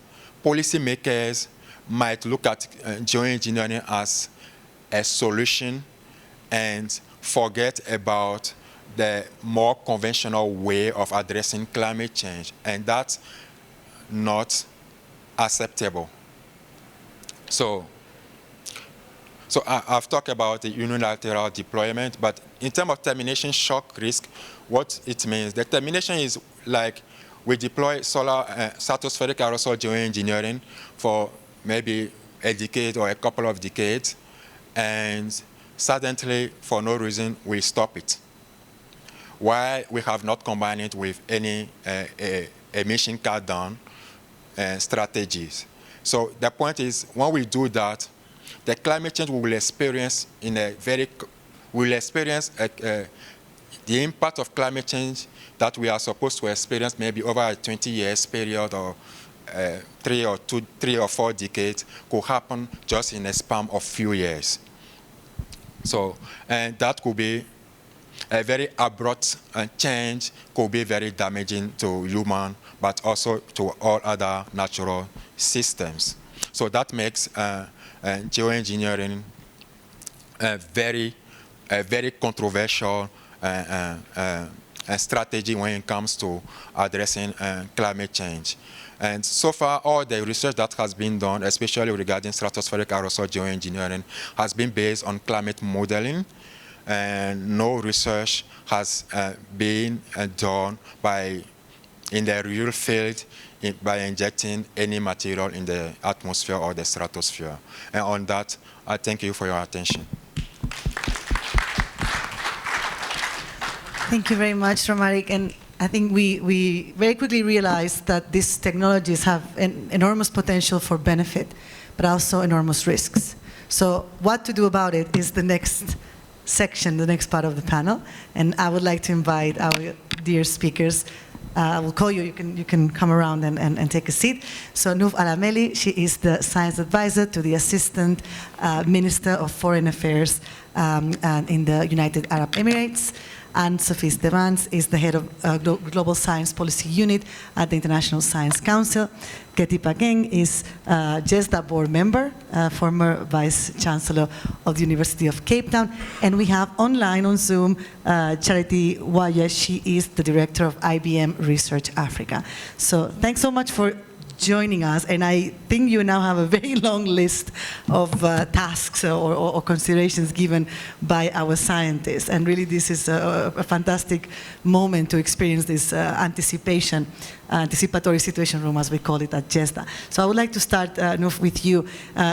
policymakers might look at geoengineering as a solution and forget about the more conventional way of addressing climate change, and that's not acceptable. So I've talked about the unilateral deployment, but in terms of termination shock risk, what it means, the termination is like we deploy solar stratospheric aerosol geoengineering for maybe a decade or a couple of decades, and suddenly, for no reason, we stop it. Why we have not combined it with any emission cut down strategies. So the point is, when we do that, the climate change we will experience the impact of climate change that we are supposed to experience maybe over a 20 years period or 3 or 4 decades could happen just in a span of few years. So, and that could be a very abrupt change, could be very damaging to human, but also to all other natural systems. So that makes geoengineering a very controversial strategy when it comes to addressing climate change. And so far, all the research that has been done, especially regarding stratospheric aerosol geoengineering, has been based on climate modeling, and no research has been done in the real field by injecting any material in the atmosphere or the stratosphere. And on that, I thank you for your attention. Thank you very much, Romaric. And I think we very quickly realized that these technologies have an enormous potential for benefit, but also enormous risks. So what to do about it is the next section, the next part of the panel. And I would like to invite our dear speakers. I will call you, you can come around and take a seat. So Nouf Alameli, she is the science advisor to the Assistant Minister of Foreign Affairs in the United Arab Emirates. And Sophie Devise is the head of Global Science Policy Unit at the International Science Council. Ketty Pageng is JESDA board member, former Vice Chancellor of the University of Cape Town. And we have online on Zoom Charity Waya. She is the director of IBM Research Africa. So thanks so much for joining us, and I think you now have a very long list of tasks or considerations given by our scientists, and really this is a fantastic moment to experience this anticipatory situation room, as we call it at JESDA. So I would like to start, Nouf, with you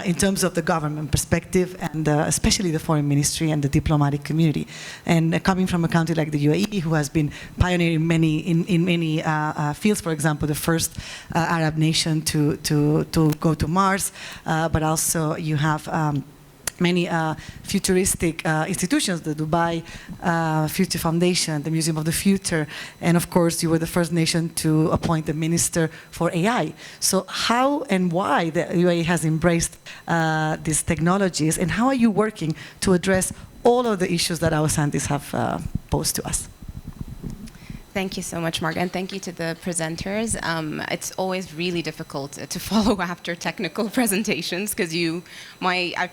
in terms of the government perspective, and especially the foreign ministry and the diplomatic community. And coming from a country like the UAE, who has been pioneering in many fields, for example, the first Arab nation to go to Mars, but also you have many futuristic institutions, the Dubai Future Foundation, the Museum of the Future, and of course you were the first nation to appoint a minister for AI. So how and why the UAE has embraced these technologies, and how are you working to address all of the issues that our scientists have posed to us? Thank you so much, Marga, and thank you to the presenters. It's always really difficult to follow after technical presentations because I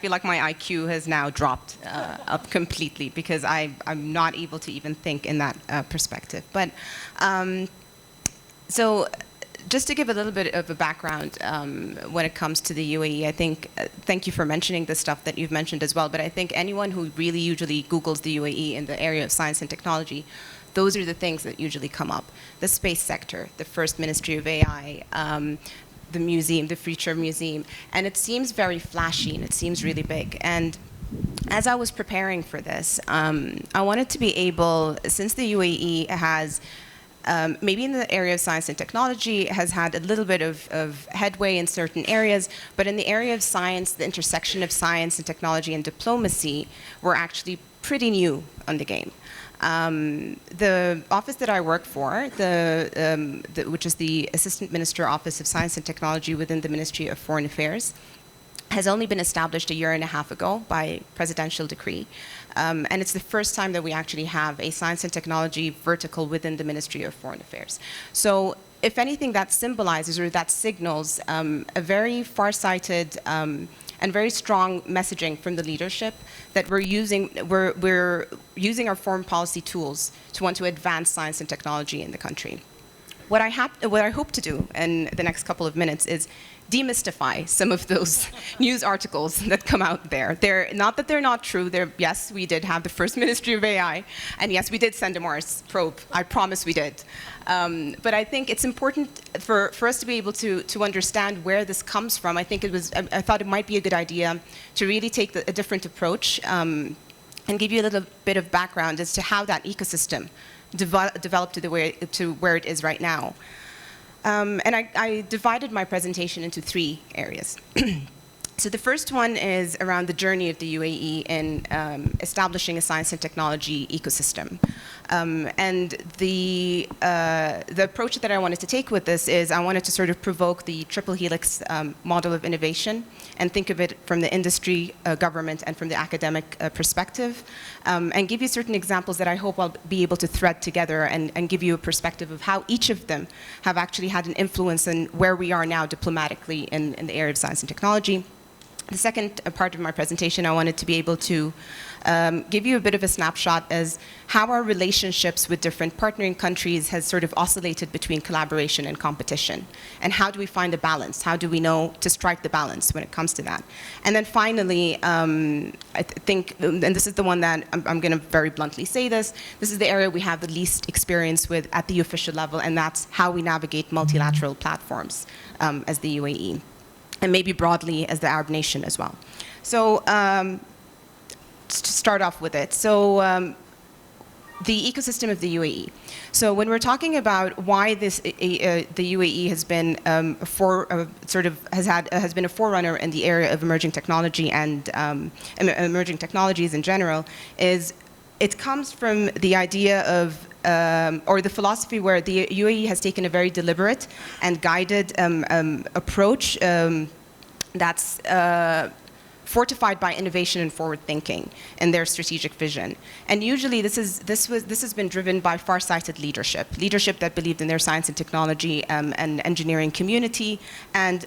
feel like my IQ has now dropped up completely because I'm not able to even think in that perspective. But so just to give a little bit of a background when it comes to the UAE, I think, thank you for mentioning the stuff that you've mentioned as well, but I think anyone who really usually Googles the UAE in the area of science and technology, those are the things that usually come up. The space sector, the first Ministry of AI, the museum, the Future Museum, and it seems very flashy and it seems really big. And as I was preparing for this, I wanted to be able, since the UAE has, maybe in the area of science and technology, has had a little bit of headway in certain areas, but in the area of science, the intersection of science and technology and diplomacy, we're actually pretty new on the game. The office that I work for, which is the Assistant Minister Office of Science and Technology within the Ministry of Foreign Affairs, has only been established a year and a half ago by presidential decree. And it's the first time that we actually have a science and technology vertical within the Ministry of Foreign Affairs. So if anything, that symbolizes or that signals a very far-sighted and very strong messaging from the leadership that we're using our foreign policy tools to want to advance science and technology in the country. What I hope to do in the next couple of minutes is demystify some of those news articles that come out there. They're not that they're not true. Yes, we did have the first Ministry of AI, and yes, we did send a Mars probe. I promise we did. But I think it's important for us to be able to understand where this comes from. I thought it might be a good idea to really take a different approach and give you a little bit of background as to how that ecosystem developed to where it is right now. And I divided my presentation into 3 areas. So the first one is around the journey of the UAE in establishing a science and technology ecosystem. And the approach that I wanted to take with this is I wanted to sort of provoke the triple helix model of innovation and think of it from the industry, government, and from the academic perspective, and give you certain examples that I hope I'll be able to thread together and give you a perspective of how each of them have actually had an influence in where we are now diplomatically in the area of science and technology. The second part of my presentation, I wanted to be able to give you a bit of a snapshot as how our relationships with different partnering countries has sort of oscillated between collaboration and competition. And how do we find a balance? How do we know to strike the balance when it comes to that? And then finally, I think, and this is the one that I'm going to very bluntly say this is the area we have the least experience with at the official level, and that's how we navigate multilateral platforms as the UAE, and maybe broadly as the Arab nation as well. So to start off with it, so the ecosystem of the UAE. So when we're talking about why this the UAE has been has been a forerunner in the area of emerging technology and emerging technologies in general, is it comes from the idea of or the philosophy where the UAE has taken a very deliberate and guided approach that's fortified by innovation and forward thinking in their strategic vision. And usually this has been driven by far-sighted leadership that believed in their science and technology and engineering community, and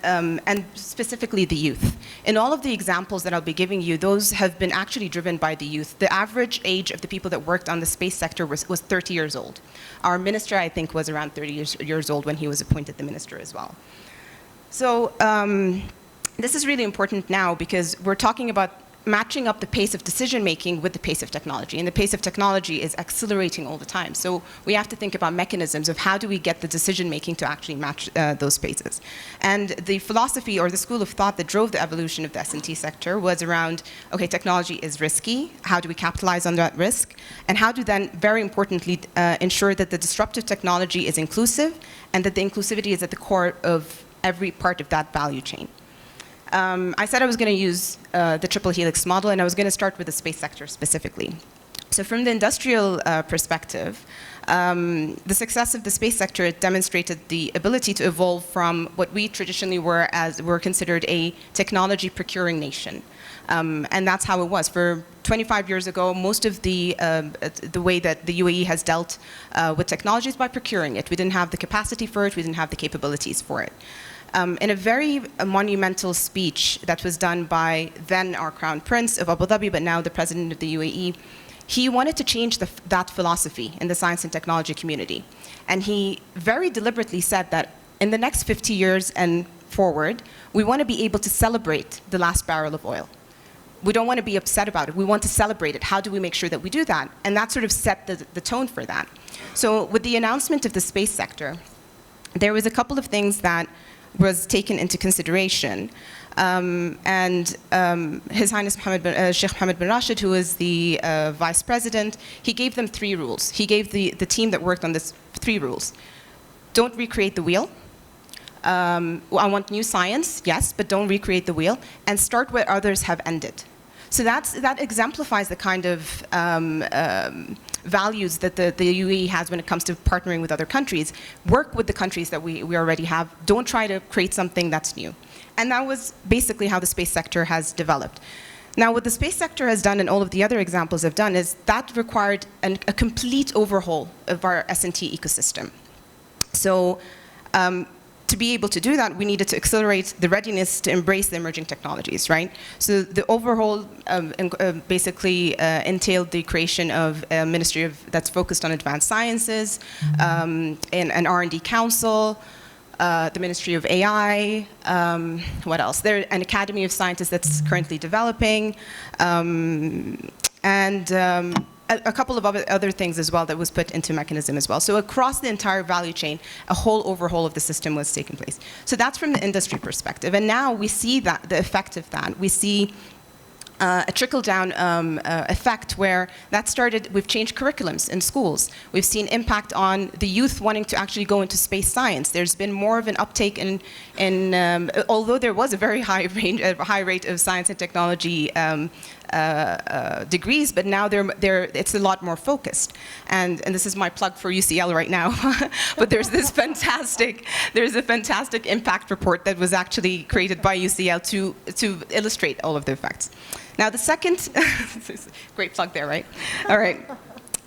specifically the youth. In all of the examples that I'll be giving you, those have been actually driven by the youth. The average age of the people that worked on the space sector was 30 years old. Our minister, I think, was around 30 years old when he was appointed the minister as well. So this is really important now because we're talking about matching up the pace of decision making with the pace of technology, and the pace of technology is accelerating all the time. So we have to think about mechanisms of how do we get the decision making to actually match those paces. And the philosophy or the school of thought that drove the evolution of the S&T sector was around, okay, technology is risky, how do we capitalize on that risk, and how to then, very importantly, ensure that the disruptive technology is inclusive and that the inclusivity is at the core of every part of that value chain. I said I was going to use the triple helix model, and I was going to start with the space sector specifically. So from the industrial perspective, the success of the space sector demonstrated the ability to evolve from what we traditionally were considered a technology procuring nation. And that's how it was. For 25 years ago, most of the way that the UAE has dealt with technology is by procuring it. We didn't have the capacity for it, we didn't have the capabilities for it. In a very monumental speech that was done by then our Crown Prince of Abu Dhabi, but now the President of the UAE, he wanted to change that philosophy in the science and technology community. And he very deliberately said that in the next 50 years and forward, we want to be able to celebrate the last barrel of oil. We don't want to be upset about it. We want to celebrate it. How do we make sure that we do that? And that sort of set the tone for that. So with the announcement of the space sector, there was a couple of things that was taken into consideration. His Highness Sheikh Mohammed bin Rashid, who is the Vice President, he gave them 3 rules. He gave the team that worked on this 3 rules. Don't recreate the wheel. I want new science, yes, but don't recreate the wheel. And start where others have ended. So that exemplifies the kind of values that the UAE has when it comes to partnering with other countries. Work with the countries that we already have. Don't try to create something that's new. And that was basically how the space sector has developed. Now, what the space sector has done and all of the other examples have done is that required a complete overhaul of our S&T ecosystem. So to be able to do that, we needed to accelerate the readiness to embrace the emerging technologies, right? So the overhaul basically entailed the creation of a ministry that's focused on advanced sciences, and an R&D council, the Ministry of AI, what else? There's an Academy of Scientists that's currently developing, a couple of other things as well that was put into mechanism as well. So across the entire value chain, a whole overhaul of the system was taking place. So that's from the industry perspective. And now we see that the effect of that. We see a trickle-down effect where that started, we've changed curriculums in schools. We've seen impact on the youth wanting to actually go into space science. There's been more of an uptake although there was a very high rate of science and technology degrees, but now it's a lot more focused. And this is my plug for UCL right now. But there's a fantastic impact report that was actually created by UCL to illustrate all of the effects. Now the second, great plug there, right? All right.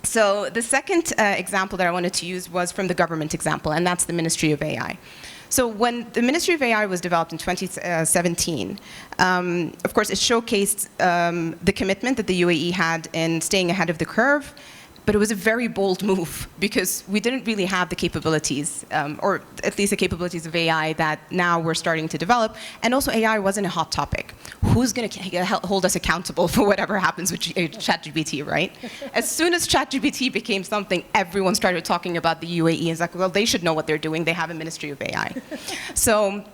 So the second example that I wanted to use was from the government example, and that's the Ministry of AI. So when the Ministry of AI was developed in 2017, of course, it showcased the commitment that the UAE had in staying ahead of the curve. But it was a very bold move because we didn't really have the capabilities, or at least the capabilities of AI that now we're starting to develop. And also AI wasn't a hot topic. Who's going to hold us accountable for whatever happens with ChatGPT, right? As soon as ChatGPT became something, everyone started talking about the UAE. It's like, well, they should know what they're doing. They have a Ministry of AI. So,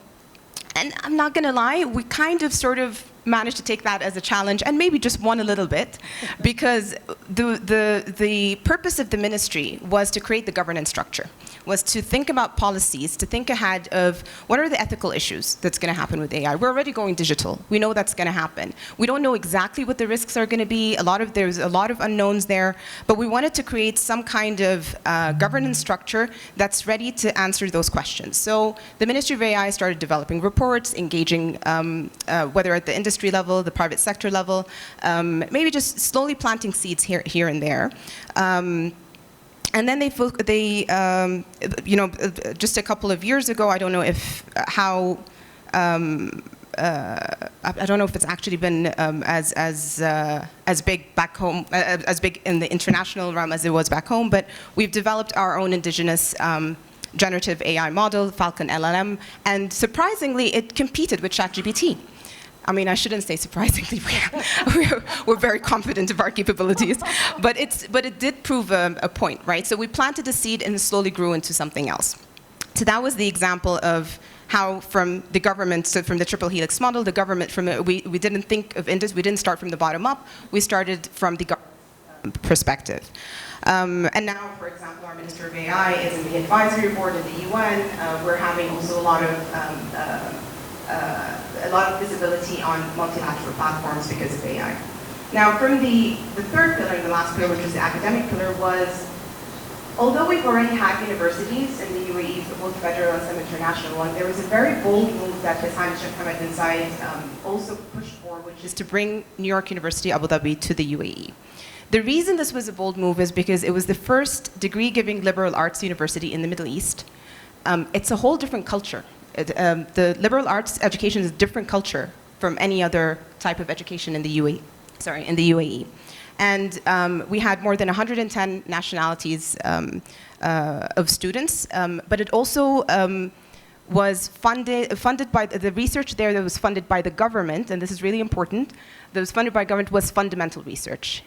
and I'm not going to lie, we kind of sort of managed to take that as a challenge and maybe just won a little bit, because the purpose of the ministry was to create the governance structure, was to think about policies, to think ahead of what are the ethical issues that's going to happen with AI. We're already going digital. We know that's going to happen. We don't know exactly what the risks are going to be. There's a lot of unknowns there, but we wanted to create some kind of governance structure that's ready to answer those questions. So the Ministry of AI started developing reports, engaging whether at the industry level, the private sector level, maybe just slowly planting seeds here and there. And then just a couple of years ago, I don't know if I don't know if it's actually been as big back home, as big in the international realm as it was back home, but we've developed our own indigenous generative AI model, Falcon LLM, and surprisingly, it competed with ChatGPT. I mean, I shouldn't say surprisingly, we're very confident of our capabilities, but it did prove a point, right? So we planted a seed and it slowly grew into something else. So that was the example of how from the government, so from the triple helix model, the government, we didn't think of industry, we didn't start from the bottom up, we started from the government perspective. And now, for example, our Minister of AI is in the advisory board in the UN. We're having also a lot of visibility on multilateral platforms because of AI. Now, from the third pillar, the last pillar, which is the academic pillar, was, although we've already had universities in the UAE, both federal and some international ones, there was a very bold move that Hassan Sheikh Hamad bin Zayed also pushed for, which is to bring New York University Abu Dhabi to the UAE. The reason this was a bold move is because it was the first degree-giving liberal arts university in the Middle East. It's a whole different culture. The liberal arts education is a different culture from any other type of education in the UAE. And we had more than 110 nationalities of students, but it also was funded by the research there that was funded by the government, and this is really important, that was funded by government was fundamental research.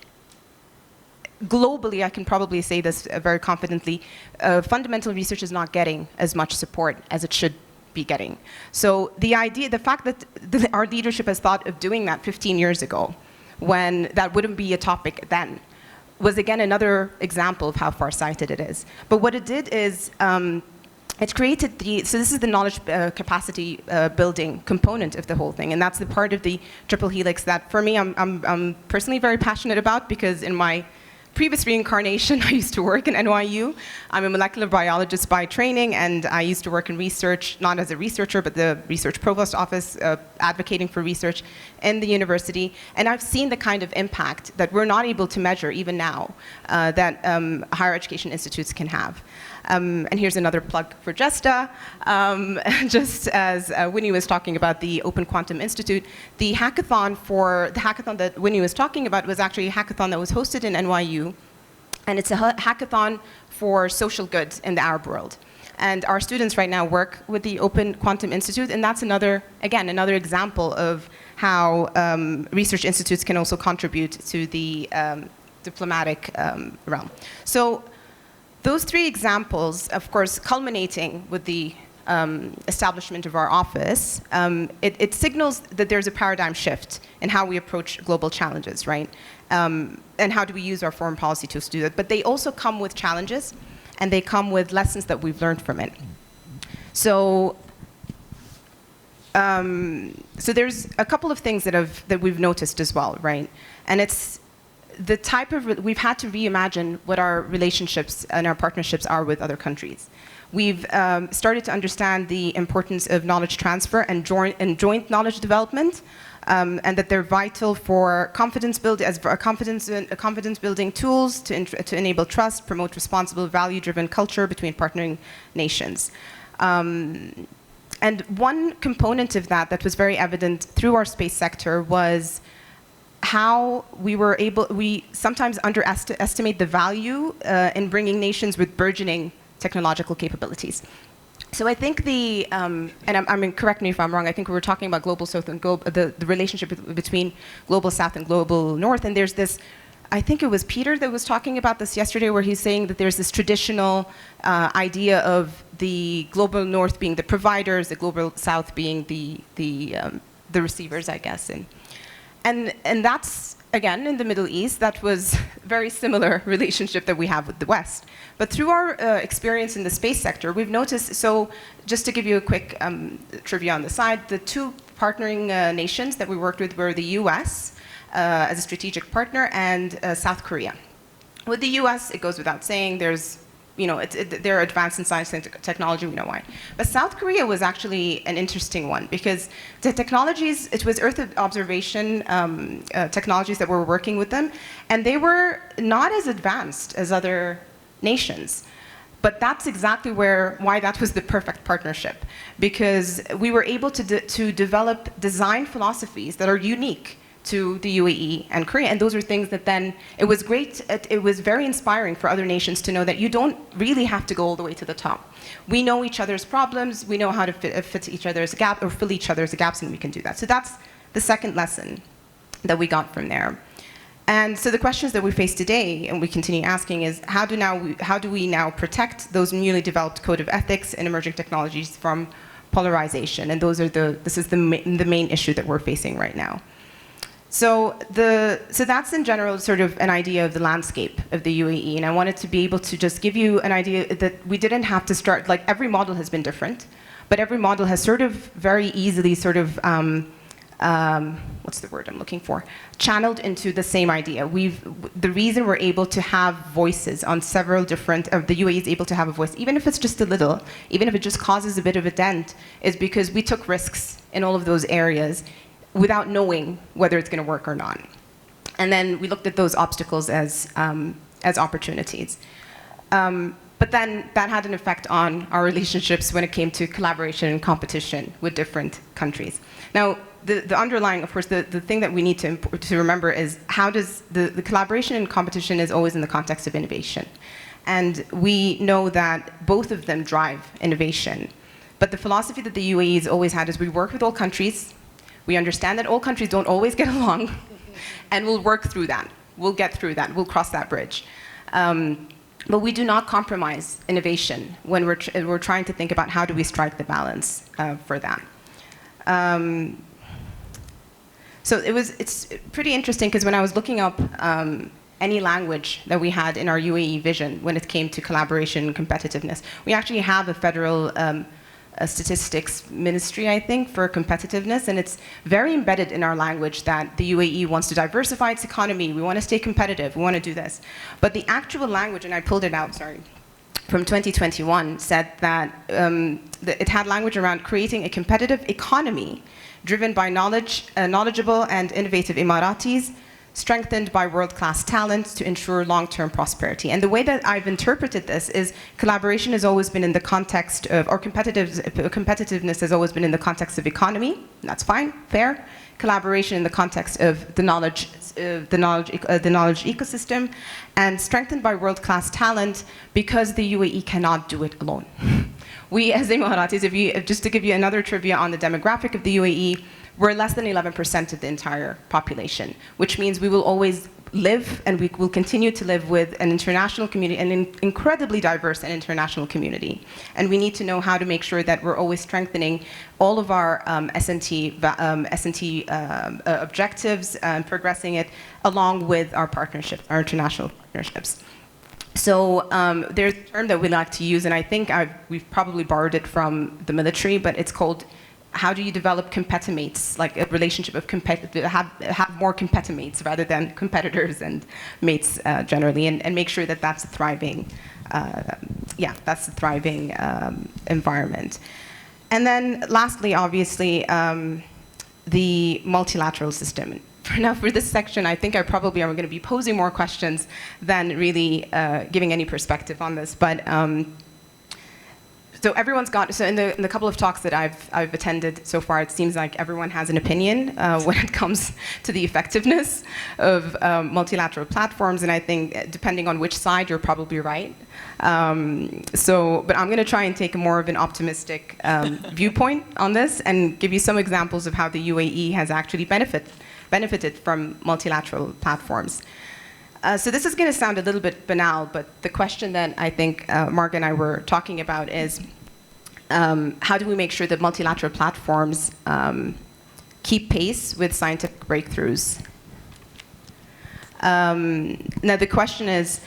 Globally, I can probably say this very confidently, fundamental research is not getting as much support as it should be getting. So the fact that our leadership has thought of doing that 15 years ago, when that wouldn't be a topic then, was again another example of how far-sighted it is. But what it did is, it created so this is the knowledge capacity building component of the whole thing, and that's the part of the triple helix that for me I'm personally very passionate about, because in my previous reincarnation, I used to work in NYU. I'm a molecular biologist by training, and I used to work in research, not as a researcher, but the research provost office, advocating for research in the university. And I've seen the kind of impact that we're not able to measure even now that higher education institutes can have. And here's another plug for Gesta. Just as Winnie was talking about the Open Quantum Institute, the hackathon that Winnie was talking about was actually a hackathon that was hosted in NYU. And it's a hackathon for social good in the Arab world. And our students right now work with the Open Quantum Institute, and that's another example of how research institutes can also contribute to the diplomatic realm. So those three examples, of course, culminating with the establishment of our office, it signals that there's a paradigm shift in how we approach global challenges, right? And how do we use our foreign policy tools to do that? But they also come with challenges, and they come with lessons that we've learned from it. So, so there's a couple of things that we've noticed as well, right? And it's the type of, we've had to reimagine what our relationships and our partnerships are with other countries. We've started to understand the importance of knowledge transfer and joint knowledge development, and that they're vital for confidence building tools to enable trust, promote responsible, value-driven culture between partnering nations. And one component of that was very evident through our space sector was how we sometimes underestimate the value in bringing nations with burgeoning technological capabilities. So I think and I mean, correct me if I'm wrong, I think we were talking about global south and the relationship between global south and global north, and there's this, I think it was Peter that was talking about this yesterday, where he's saying that there's this traditional idea of the global north being the providers, the global south being the receivers, I guess. And that's, again, in the Middle East, that was a very similar relationship that we have with the West. But through our experience in the space sector, we've noticed, so just to give you a quick trivia on the side, the two partnering nations that we worked with were the US as a strategic partner and South Korea. With the US, it goes without saying, there's, they're advanced in science and technology, we know why. But South Korea was actually an interesting one because the technologies, it was Earth observation technologies that were working with them, and they were not as advanced as other nations. But that's exactly why that was the perfect partnership, because we were able to develop design philosophies that are unique to the UAE and Korea, and those are things that then, it was great, it was very inspiring for other nations to know that you don't really have to go all the way to the top. We know each other's problems, we know how to fit each other's gap, or fill each other's gaps, and we can do that. So that's the second lesson that we got from there. And so the questions that we face today, and we continue asking, is how do we now protect those newly developed code of ethics and emerging technologies from polarization? And this is the main issue that we're facing right now. So that's in general sort of an idea of the landscape of the UAE, and I wanted to be able to just give you an idea that we didn't have to start, like every model has been different, but every model has sort of very easily sort of, what's the word I'm looking for? Channeled into the same idea. The reason we're able to have voices on several different, the UAE is able to have a voice, even if it's just a little, even if it just causes a bit of a dent, is because we took risks in all of those areas without knowing whether it's going to work or not. And then we looked at those obstacles as opportunities. But then that had an effect on our relationships when it came to collaboration and competition with different countries. Now, the underlying, of course, the thing that we need to remember is how does the collaboration and competition is always in the context of innovation. And we know that both of them drive innovation. But the philosophy that the UAE has always had is we work with all countries. We understand that all countries don't always get along, and we'll work through that. We'll get through that. We'll cross that bridge. But we do not compromise innovation when we're trying to think about how do we strike the balance for that. So it's pretty interesting because when I was looking up any language that we had in our UAE vision when it came to collaboration and competitiveness, we actually have a federal statistics ministry, I think, for competitiveness, and it's very embedded in our language that the UAE wants to diversify its economy, we want to stay competitive, we want to do this. But the actual language, and I pulled it out, sorry, from 2021, said that it had language around creating a competitive economy driven by knowledgeable and innovative Emiratis, strengthened by world-class talent to ensure long-term prosperity. And the way that I've interpreted this is collaboration has always been in the context of, or competitiveness has always been in the context of economy. That's fine, fair. Collaboration in the context of the knowledge ecosystem, and strengthened by world-class talent because the UAE cannot do it alone. We as Emiratis, just to give you another trivia on the demographic of the UAE, we're less than 11% of the entire population, which means we will always live and we will continue to live with an international community, an incredibly diverse and international community. And we need to know how to make sure that we're always strengthening all of our S&T objectives and progressing it along with our partnerships, our international partnerships. So there's a term that we like to use, and I think we've probably borrowed it from the military, but it's called how do you develop competimates, like a relationship of have more competimates rather than competitors and mates generally, and make sure that that's a thriving, environment. And then lastly, obviously, the multilateral system. Now, for this section, I think I probably am going to be posing more questions than really giving any perspective on this. But So everyone's got, so in the couple of talks that I've attended so far, it seems like everyone has an opinion when it comes to the effectiveness of multilateral platforms, and I think depending on which side, you're probably right. But I'm going to try and take a more of an optimistic viewpoint on this and give you some examples of how the UAE has actually benefited from multilateral platforms. So this is going to sound a little bit banal, but the question that I think Mark and I were talking about is how do we make sure that multilateral platforms keep pace with scientific breakthroughs? Now the question is,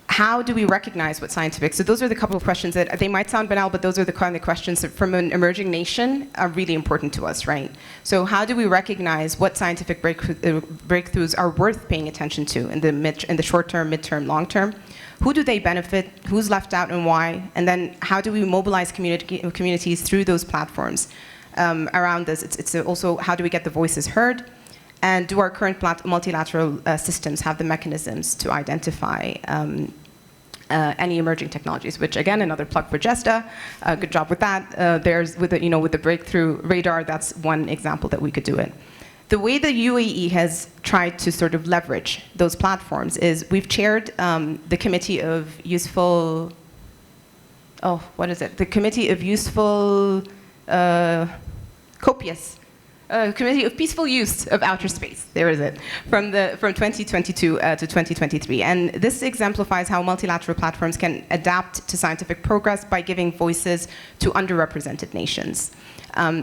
how do we recognize what scientific? So those are the couple of questions that they might sound banal, but those are the kind of questions that from an emerging nation are really important to us, right? So how do we recognize what scientific breakthroughs are worth paying attention to in the short term, mid-term, long term? Who do they benefit? Who's left out and why? And then how do we mobilize communities through those platforms around this? It's also how do we get the voices heard? And do our current multilateral systems have the mechanisms to identify any emerging technologies? Which, again, another plug for Jesta. Good job with that. There's with the breakthrough radar. That's one example that we could do it. The way the UAE has tried to sort of leverage those platforms is we've chaired the Committee of Useful. Oh, what is it? The Committee of Useful Copious. Committee of Peaceful Use of Outer Space. There is it. From 2022 to 2023. And this exemplifies how multilateral platforms can adapt to scientific progress by giving voices to underrepresented nations.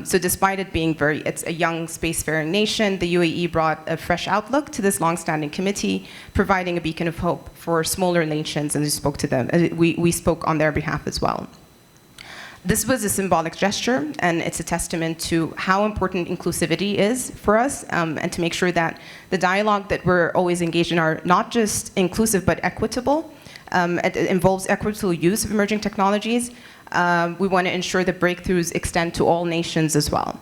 So despite it being it's a young spacefaring nation, the UAE brought a fresh outlook to this long-standing committee, providing a beacon of hope for smaller nations, and we spoke to them. We spoke on their behalf as well. This was a symbolic gesture, and it's a testament to how important inclusivity is for us, and to make sure that the dialogue that we're always engaged in are not just inclusive, but equitable. It involves equitable use of emerging technologies. We want to ensure that breakthroughs extend to all nations as well.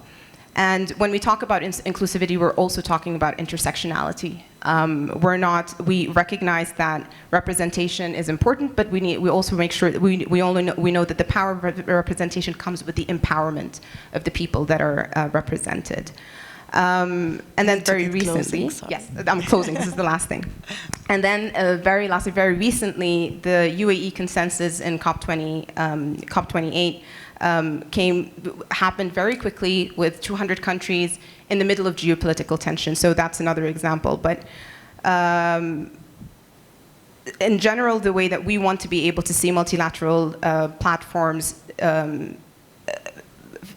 And when we talk about inclusivity, we're also talking about intersectionality. We recognize that representation is important, but we also make sure that we know that the power of representation comes with the empowerment of the people that are represented. And then very recently, yes, I'm closing, this is the last thing. And then very recently, the UAE consensus in COP28 happened very quickly with 200 countries in the middle of geopolitical tension. So that's another example. But in general, the way that we want to be able to see multilateral platforms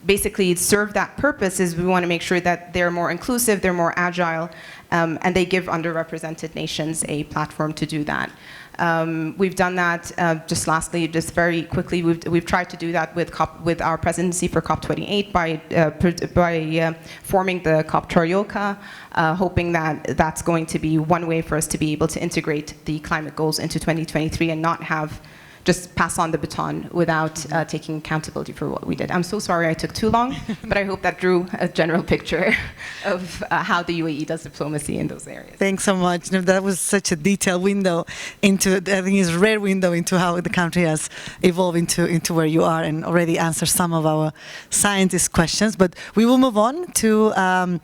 basically serve that purpose is we want to make sure that they're more inclusive, they're more agile, and they give underrepresented nations a platform to do that. We've done that just very quickly. We've tried to do that with our presidency for COP28 by forming the COP Troika, hoping that that's going to be one way for us to be able to integrate the climate goals into 2023 and not have just pass on the baton without taking accountability for what we did. I'm so sorry I took too long, but I hope that drew a general picture of how the UAE does diplomacy in those areas. Thanks so much. That was such a detailed window into, I think it's a rare window into how the country has evolved into where you are, and already answered some of our scientist questions. But we will move on to I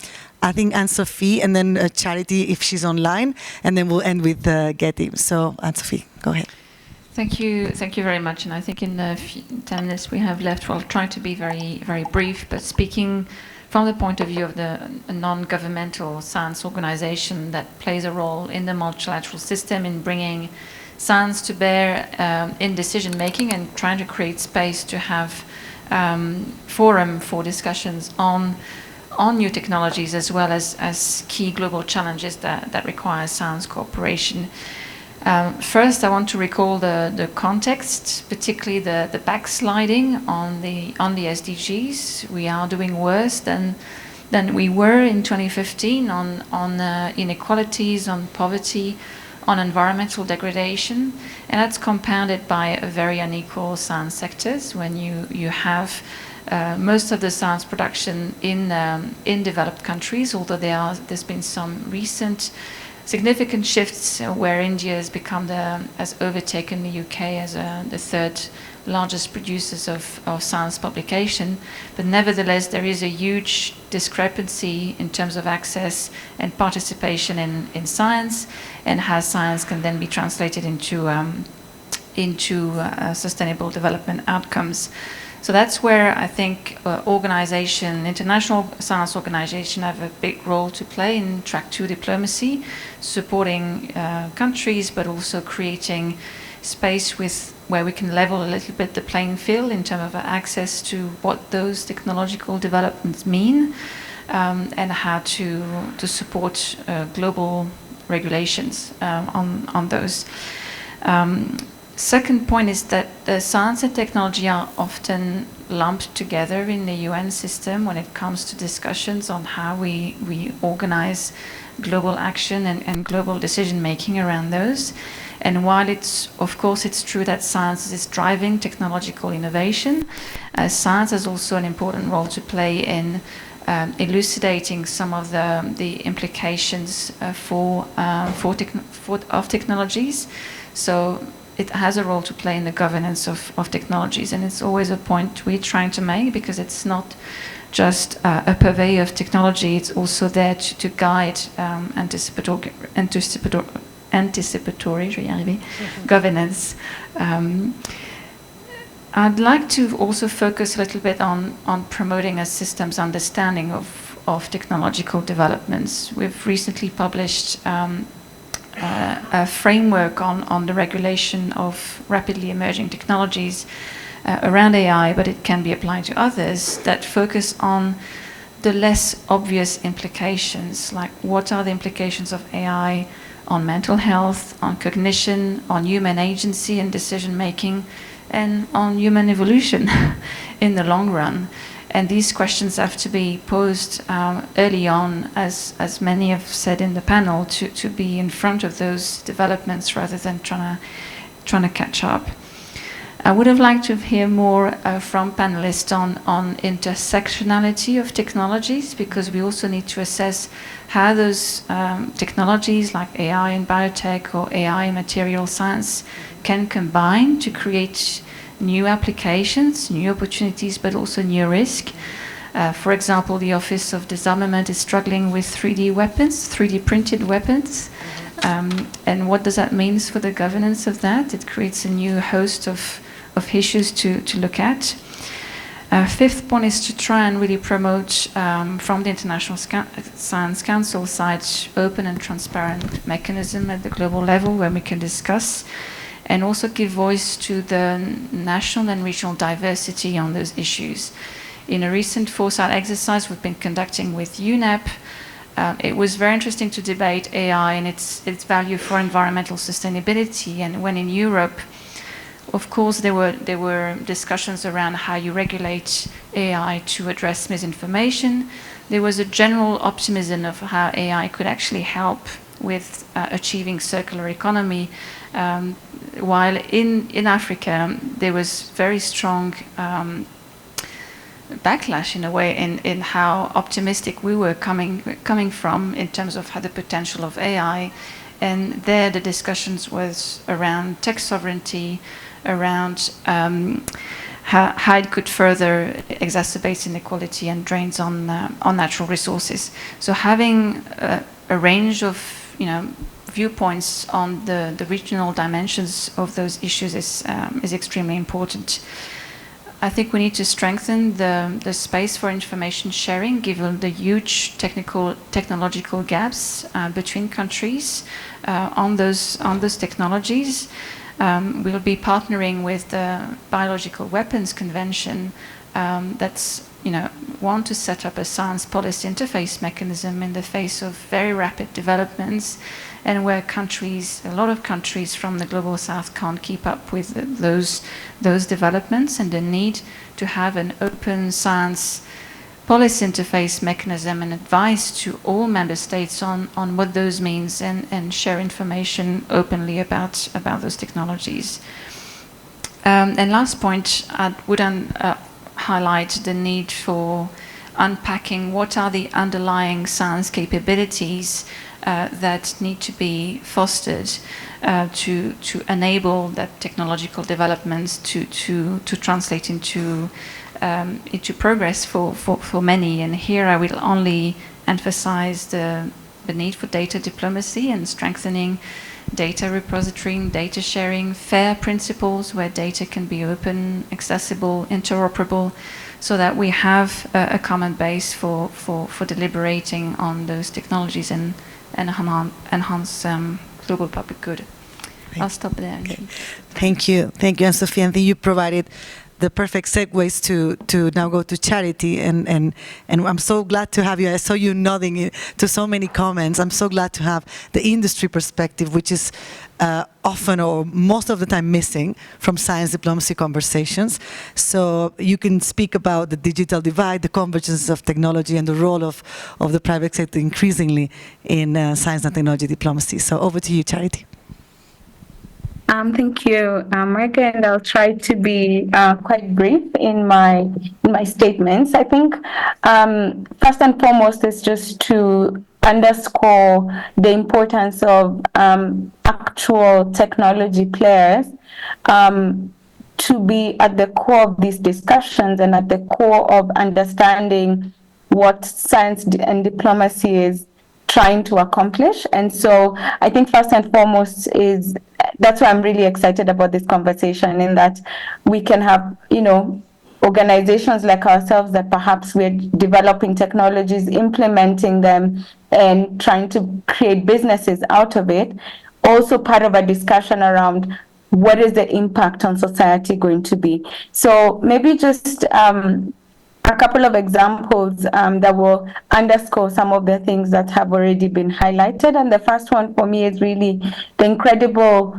think Anne-Sophie, and then Charity if she's online, and then we'll end with Getty. So Anne-Sophie, go ahead. Thank you very much. And I think in the 10 minutes we have left, we'll try to be very, very brief. But speaking from the point of view of the non-governmental science organization that plays a role in the multilateral system in bringing science to bear in decision making and trying to create space to have forum for discussions on new technologies as well as key global challenges that require science cooperation. First, I want to recall the context, particularly the backsliding on the SDGs. We are doing worse than we were in 2015 on inequalities, on poverty, on environmental degradation, and that's compounded by a very unequal science sectors when you have most of the science production in developed countries, although there's been some recent significant shifts where India has become has overtaken the UK as the third largest producers of science publication. But nevertheless, there is a huge discrepancy in terms of access and participation in science, and how science can then be translated into sustainable development outcomes. So that's where I think international science organization have a big role to play in track 2 diplomacy, supporting countries, but also creating space where we can level a little bit the playing field in terms of access to what those technological developments mean, and how to support global regulations on those. Second point is that science and technology are often lumped together in the UN system when it comes to discussions on how we organize global action and global decision making around those. And while of course it's true that science is driving technological innovation, science has also an important role to play in elucidating some of the implications of technologies. So it has a role to play in the governance of technologies, and it's always a point we're trying to make, because it's not just a purvey of technology, it's also there to guide anticipatory governance. I'd like to also focus a little bit on promoting a systems understanding of technological developments. We've recently published a framework on the regulation of rapidly emerging technologies around AI, but it can be applied to others, that focus on the less obvious implications, like what are the implications of AI on mental health, on cognition, on human agency and decision making, and on human evolution in the long run. And these questions have to be posed early on, as many have said in the panel, to be in front of those developments rather than trying to catch up. I would have liked to hear more from panelists on intersectionality of technologies, because we also need to assess how those technologies like AI in biotech or AI in material science can combine to create new applications, new opportunities, but also new risk. For example, the Office of Disarmament is struggling with 3D weapons, 3D printed weapons. And what does that mean for the governance of that? It creates a new host of issues to look at. Fifth point is to try and really promote, from the International Science Council side, open and transparent mechanism at the global level where we can discuss, and also give voice to the national and regional diversity on those issues. In a recent foresight exercise we've been conducting with UNEP, it was very interesting to debate AI and its value for environmental sustainability. And when in Europe, of course, there were discussions around how you regulate AI to address misinformation. There was a general optimism of how AI could actually help with achieving circular economy, while in Africa there was very strong backlash in a way in how optimistic we were coming from in terms of how the potential of AI. And there the discussions was around tech sovereignty, around how it could further exacerbate inequality and drains on natural resources. So having a range of viewpoints on the regional dimensions of those issues is extremely important. I think we need to strengthen the space for information sharing, given the huge technological gaps between countries on those technologies. We'll be partnering with the Biological Weapons Convention that's want to set up a science policy interface mechanism in the face of very rapid developments, and where a lot of countries from the global south can't keep up with those developments, and the need to have an open science policy interface mechanism and advice to all member states on what those means, and share information openly about those technologies. And last point, I would highlight the need for unpacking what are the underlying science capabilities that need to be fostered to enable that technological developments to translate into progress for many. And here I will only emphasize the need for data diplomacy and strengthening data repository, data sharing, fair principles where data can be open, accessible, interoperable, so that we have a common base for deliberating on those technologies and enhance global public good. I'll stop there. Okay. Thank you, Anne-Sophie. I think you provided the perfect segues to now go to Charity, and I'm so glad to have you. I saw you nodding to so many comments. I'm so glad to have the industry perspective, which is often or most of the time missing from science diplomacy conversations. So you can speak about the digital divide, the convergence of technology, and the role of the private sector increasingly in science and technology diplomacy. So over to you, Charity. Thank you, Marika, and I'll try to be quite brief in my statements. I think first and foremost is just to underscore the importance of actual technology players to be at the core of these discussions and at the core of understanding what science and diplomacy is trying to accomplish. And so I think first and foremost that's why I'm really excited about this conversation, in that we can have, organizations like ourselves that perhaps we're developing technologies, implementing them, and trying to create businesses out of it. Also part of a discussion around what is the impact on society going to be. So maybe just a couple of examples that will underscore some of the things that have already been highlighted. And the first one for me is really the incredible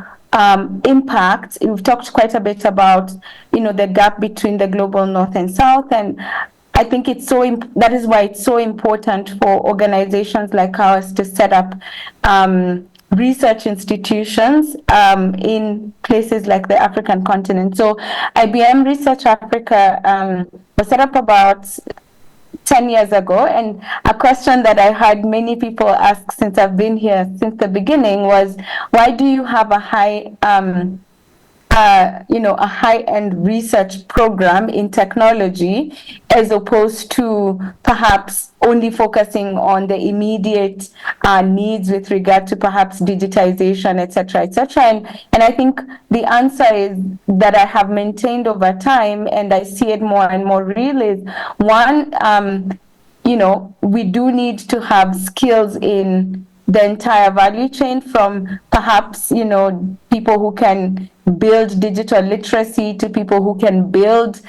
impact. We've talked quite a bit about, the gap between the global north and south. And I think that is why it's so important for organizations like ours to set up research institutions in places like the African continent. So IBM Research Africa was set up about 10 years ago, and a question that I heard many people ask since I've been here since the beginning was, why do you have a high-end research program in technology as opposed to perhaps only focusing on the immediate needs with regard to perhaps digitization, et cetera, and I think the answer is that I have maintained over time, and I see it more and more real, is one, we do need to have skills in the entire value chain, from perhaps, people who can build digital literacy to people who can build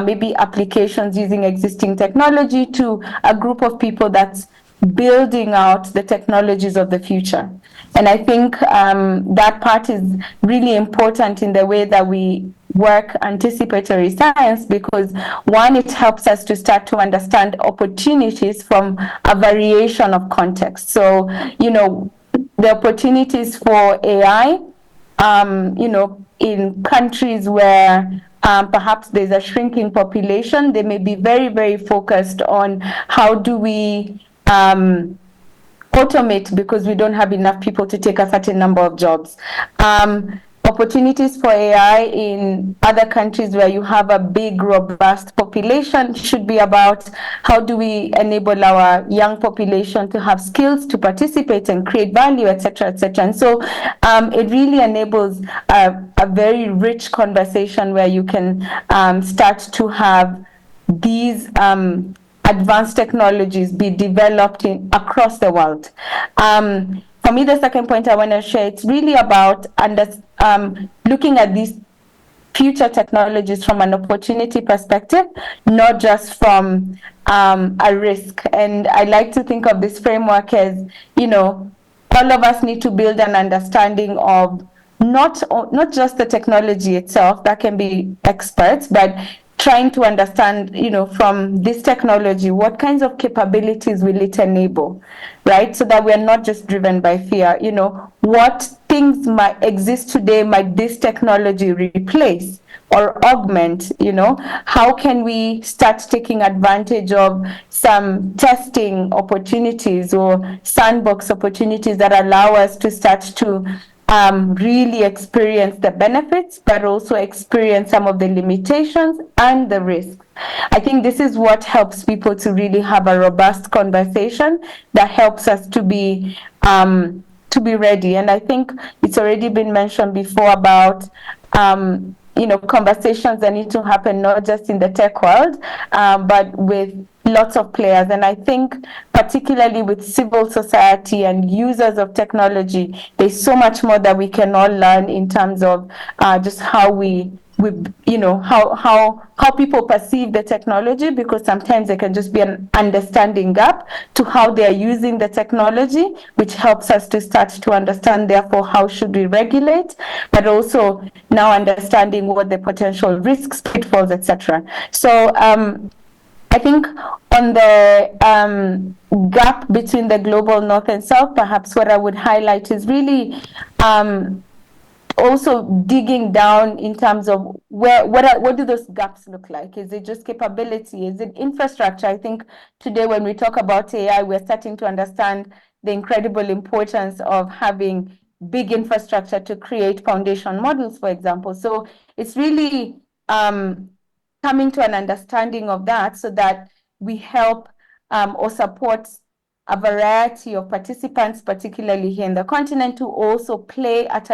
maybe applications using existing technology, to a group of people that's building out the technologies of the future. And I think that part is really important in the way that we work anticipatory science, because one, it helps us to start to understand opportunities from a variation of context. So, the opportunities for AI, in countries where perhaps there's a shrinking population, they may be very, very focused on how do we automate, because we don't have enough people to take a certain number of jobs. Opportunities for AI in other countries where you have a big, robust population should be about how do we enable our young population to have skills to participate and create value, et cetera, et cetera. And so it really enables a very rich conversation where you can start to have these advanced technologies be developed across the world. For me, the second point I want to share, it's really about looking at these future technologies from an opportunity perspective, not just from a risk. And I like to think of this framework as, all of us need to build an understanding of not just the technology itself, that can be experts, but trying to understand, from this technology, what kinds of capabilities will it enable, right? So that we're not just driven by fear, what things might exist today might this technology replace or augment? How can we start taking advantage of some testing opportunities or sandbox opportunities that allow us to start to really experience the benefits, but also experience some of the limitations and the risks? I think this is what helps people to really have a robust conversation that helps us to be ready. And I think it's already been mentioned before about conversations that need to happen not just in the tech world, but with lots of players. And I think particularly with civil society and users of technology, there's so much more that we can all learn in terms of just how how people perceive the technology, because sometimes there can just be an understanding gap to how they are using the technology, which helps us to start to understand, therefore, how should we regulate, but also now understanding what the potential risks, pitfalls, etc. So I think on the gap between the global north and south, perhaps what I would highlight is really also digging down in terms of what do those gaps look like? Is it just capability? Is it infrastructure? I think today when we talk about AI, we're starting to understand the incredible importance of having big infrastructure to create foundation models, for example. So it's really coming to an understanding of that so that we help or support a variety of participants, particularly here in the continent, to also play at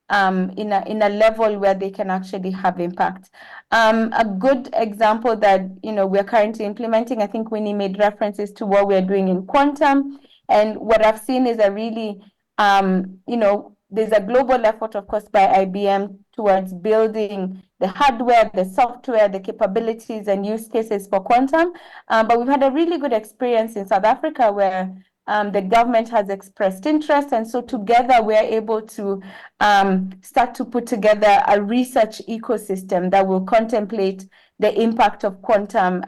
in a level where they can actually have impact. A good example that we're currently implementing, I think Winnie made references to what we're doing in quantum, and what I've seen is a really there's a global effort, of course, by IBM towards building the hardware, the software, the capabilities and use cases for quantum. But we've had a really good experience in South Africa where the government has expressed interest. And so together we're able to start to put together a research ecosystem that will contemplate the impact of quantum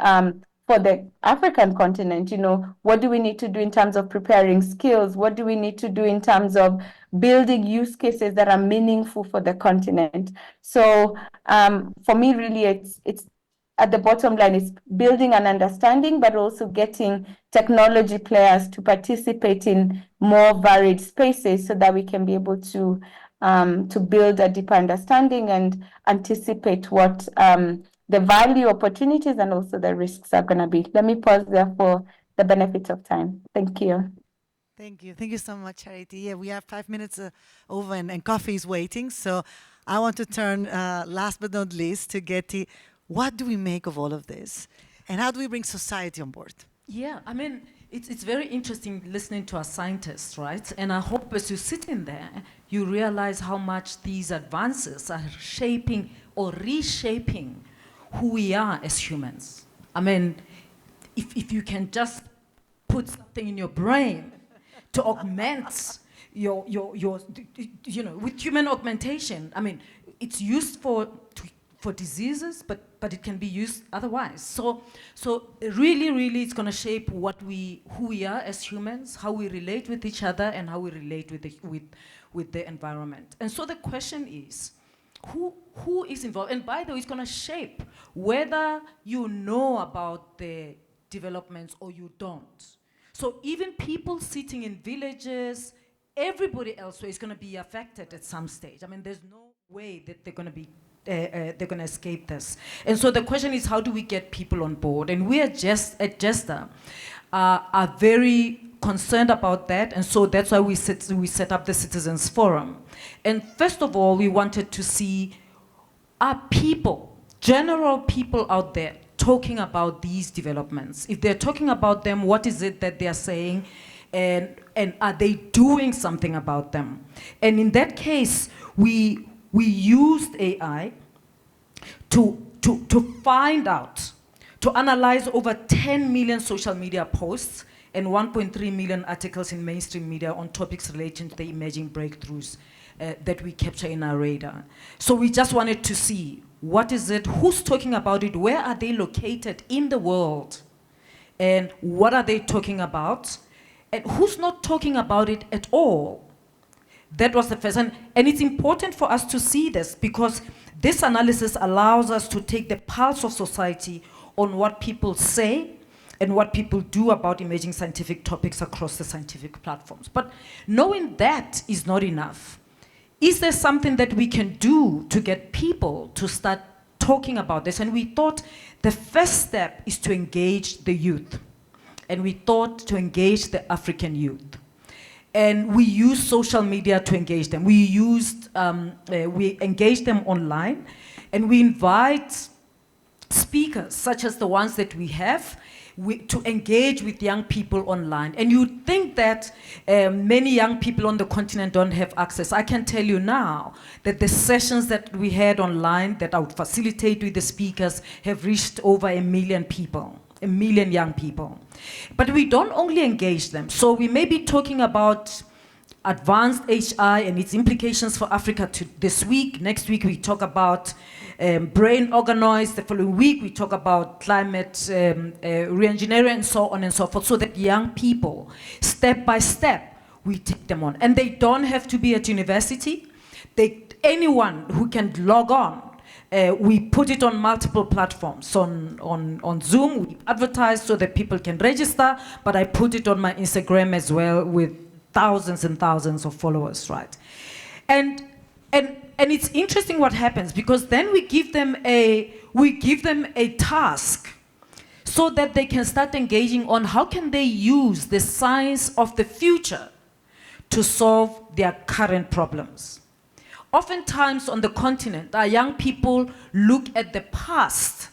for the African continent. What do we need to do in terms of preparing skills? What do we need to do in terms of building use cases that are meaningful for the continent? So for me, really, it's at the bottom line, is building an understanding, but also getting technology players to participate in more varied spaces so that we can be able to build a deeper understanding and anticipate what the value, opportunities, and also the risks are going to be. Let me pause there for the benefit of time. Thank you. Thank you. Thank you so much, Charity. Yeah, we have 5 minutes over and coffee is waiting. So I want to turn, last but not least, to Getty. What do we make of all of this? And how do we bring society on board? Yeah, I mean, it's very interesting listening to our scientists, right? And I hope as you sit in there, you realize how much these advances are shaping or reshaping who we are as humans. I mean, if you can just put something in your brain to augment your with human augmentation, I mean, it's used for diseases, but it can be used otherwise. So really, it's going to shape who we are as humans, how we relate with each other, and how we relate with the environment. And so the question is, who is involved? And by the way, it's going to shape whether you know about the developments or you don't. So even people sitting in villages, everybody elsewhere is going to be affected at some stage. I mean, there's no way that they're going to escape this. And so the question is, how do we get people on board? And we at Gesta are very concerned about that, and so that's why we set up the Citizens Forum. And first of all, we wanted to see, are people, general people out there, talking about these developments? If they're talking about them, what is it that they're saying? And are they doing something about them? And in that case, we used AI to find out, to analyze over 10 million social media posts and 1.3 million articles in mainstream media on topics relating to the emerging breakthroughs that we capture in our radar. So we just wanted to see, what is it, who's talking about it, where are they located in the world, and what are they talking about, and who's not talking about it at all. That was the first. And it's important for us to see this, because this analysis allows us to take the pulse of society on what people say and what people do about emerging scientific topics across the scientific platforms. But knowing that is not enough. Is there something that we can do to get people to start talking about this? And we thought the first step is to engage the youth. And we thought to engage the African youth. And we used social media to engage them. We engaged them online, and we invite speakers, such as the ones that we have, to engage with young people online. And you'd think that many young people on the continent don't have access. I can tell you now that the sessions that we had online that I would facilitate with the speakers have reached over 1 million people. 1 million young people. But we don't only engage them. So we may be talking about advanced HI and its implications for Africa this week. Next week we talk about brain organoids. The following week we talk about climate reengineering and so on and so forth, so that young people, step by step, we take them on. And they don't have to be at university. Anyone who can log on. We put it on multiple platforms. On Zoom, we advertise so that people can register, but I put it on my Instagram as well with thousands and thousands of followers, right? And it's interesting what happens, because then we give them a task so that they can start engaging on how can they use the science of the future to solve their current problems. Oftentimes on the continent, our young people look at the past,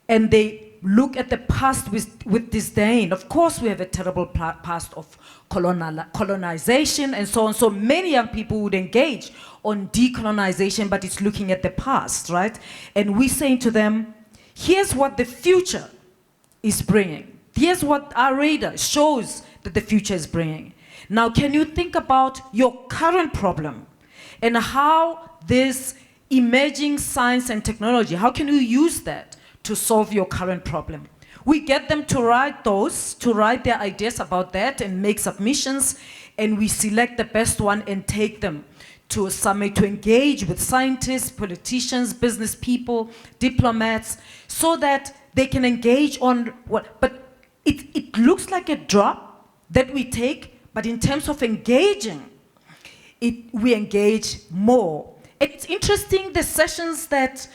and they look at the past with disdain. Of course, we have a terrible past of colonization and so on. So many young people would engage on decolonization, but it's looking at the past, right? And we're saying to them, here's what the future is bringing. Here's what our radar shows that the future is bringing. Now, can you think about your current problem? And how this emerging science and technology, how can you use that to solve your current problem? We get them to write their ideas about that and make submissions, and we select the best one and take them to a summit to engage with scientists, politicians, business people, diplomats, so that they can engage on what, but it looks like a drop that we take, but in terms of engaging, we engage more. It's interesting, the sessions that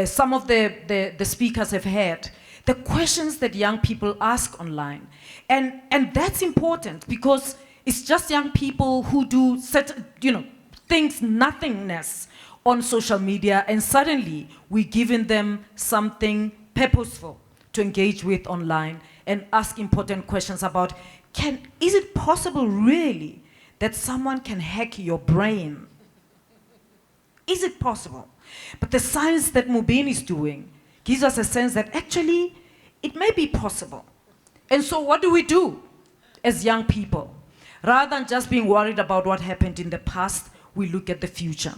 some of the speakers have had, the questions that young people ask online. And that's important, because it's just young people who do things, nothingness on social media, and suddenly we're giving them something purposeful to engage with online and ask important questions about, is it possible really that someone can hack your brain? Is it possible? But the science that Mubin is doing gives us a sense that actually it may be possible. And so what do we do as young people? Rather than just being worried about what happened in the past, we look at the future.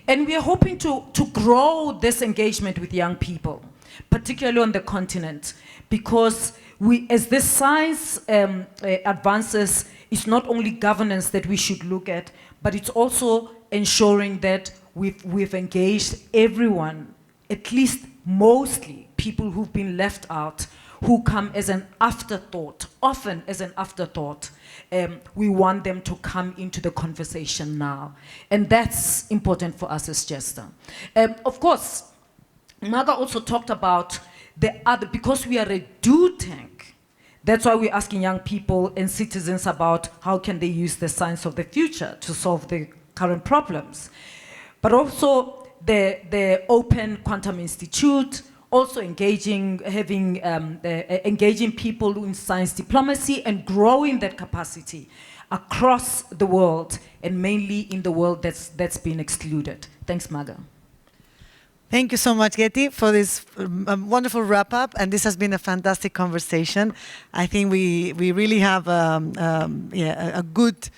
And we are hoping to grow this engagement with young people, particularly on the continent, because as this science advances, it's not only governance that we should look at, but it's also ensuring that we've engaged everyone, at least mostly people who've been left out, who come as an afterthought, often as an afterthought. We want them to come into the conversation now. And that's important for us as Jester. Of course, Maga also talked about because we are a do tank, that's why we're asking young people and citizens about how can they use the science of the future to solve the current problems. But also the Open Quantum Institute, also engaging people in science diplomacy and growing that capacity across the world, and mainly in the world that's been excluded. Thanks, Maga. Thank you so much, Getty, for this wonderful wrap-up, and this has been a fantastic conversation. I think we really have a good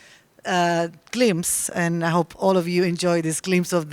glimpse, and I hope all of you enjoy this glimpse of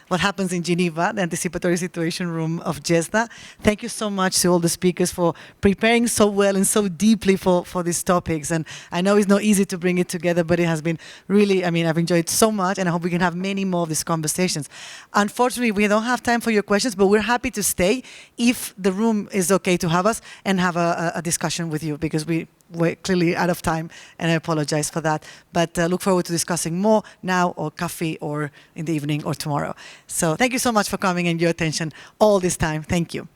what happens in Geneva, the Anticipatory Situation Room of INGSA. Thank you so much to all the speakers for preparing so well and so deeply for these topics. And I know it's not easy to bring it together, but it has been really, I mean, I've enjoyed so much, and I hope we can have many more of these conversations. Unfortunately, we don't have time for your questions, but we're happy to stay if the room is okay to have us and have a discussion with you, because we're clearly out of time, and I apologize for that. But look forward to discussing more now, or coffee, or in the evening, or tomorrow. So thank you so much for coming and your attention all this time. Thank you.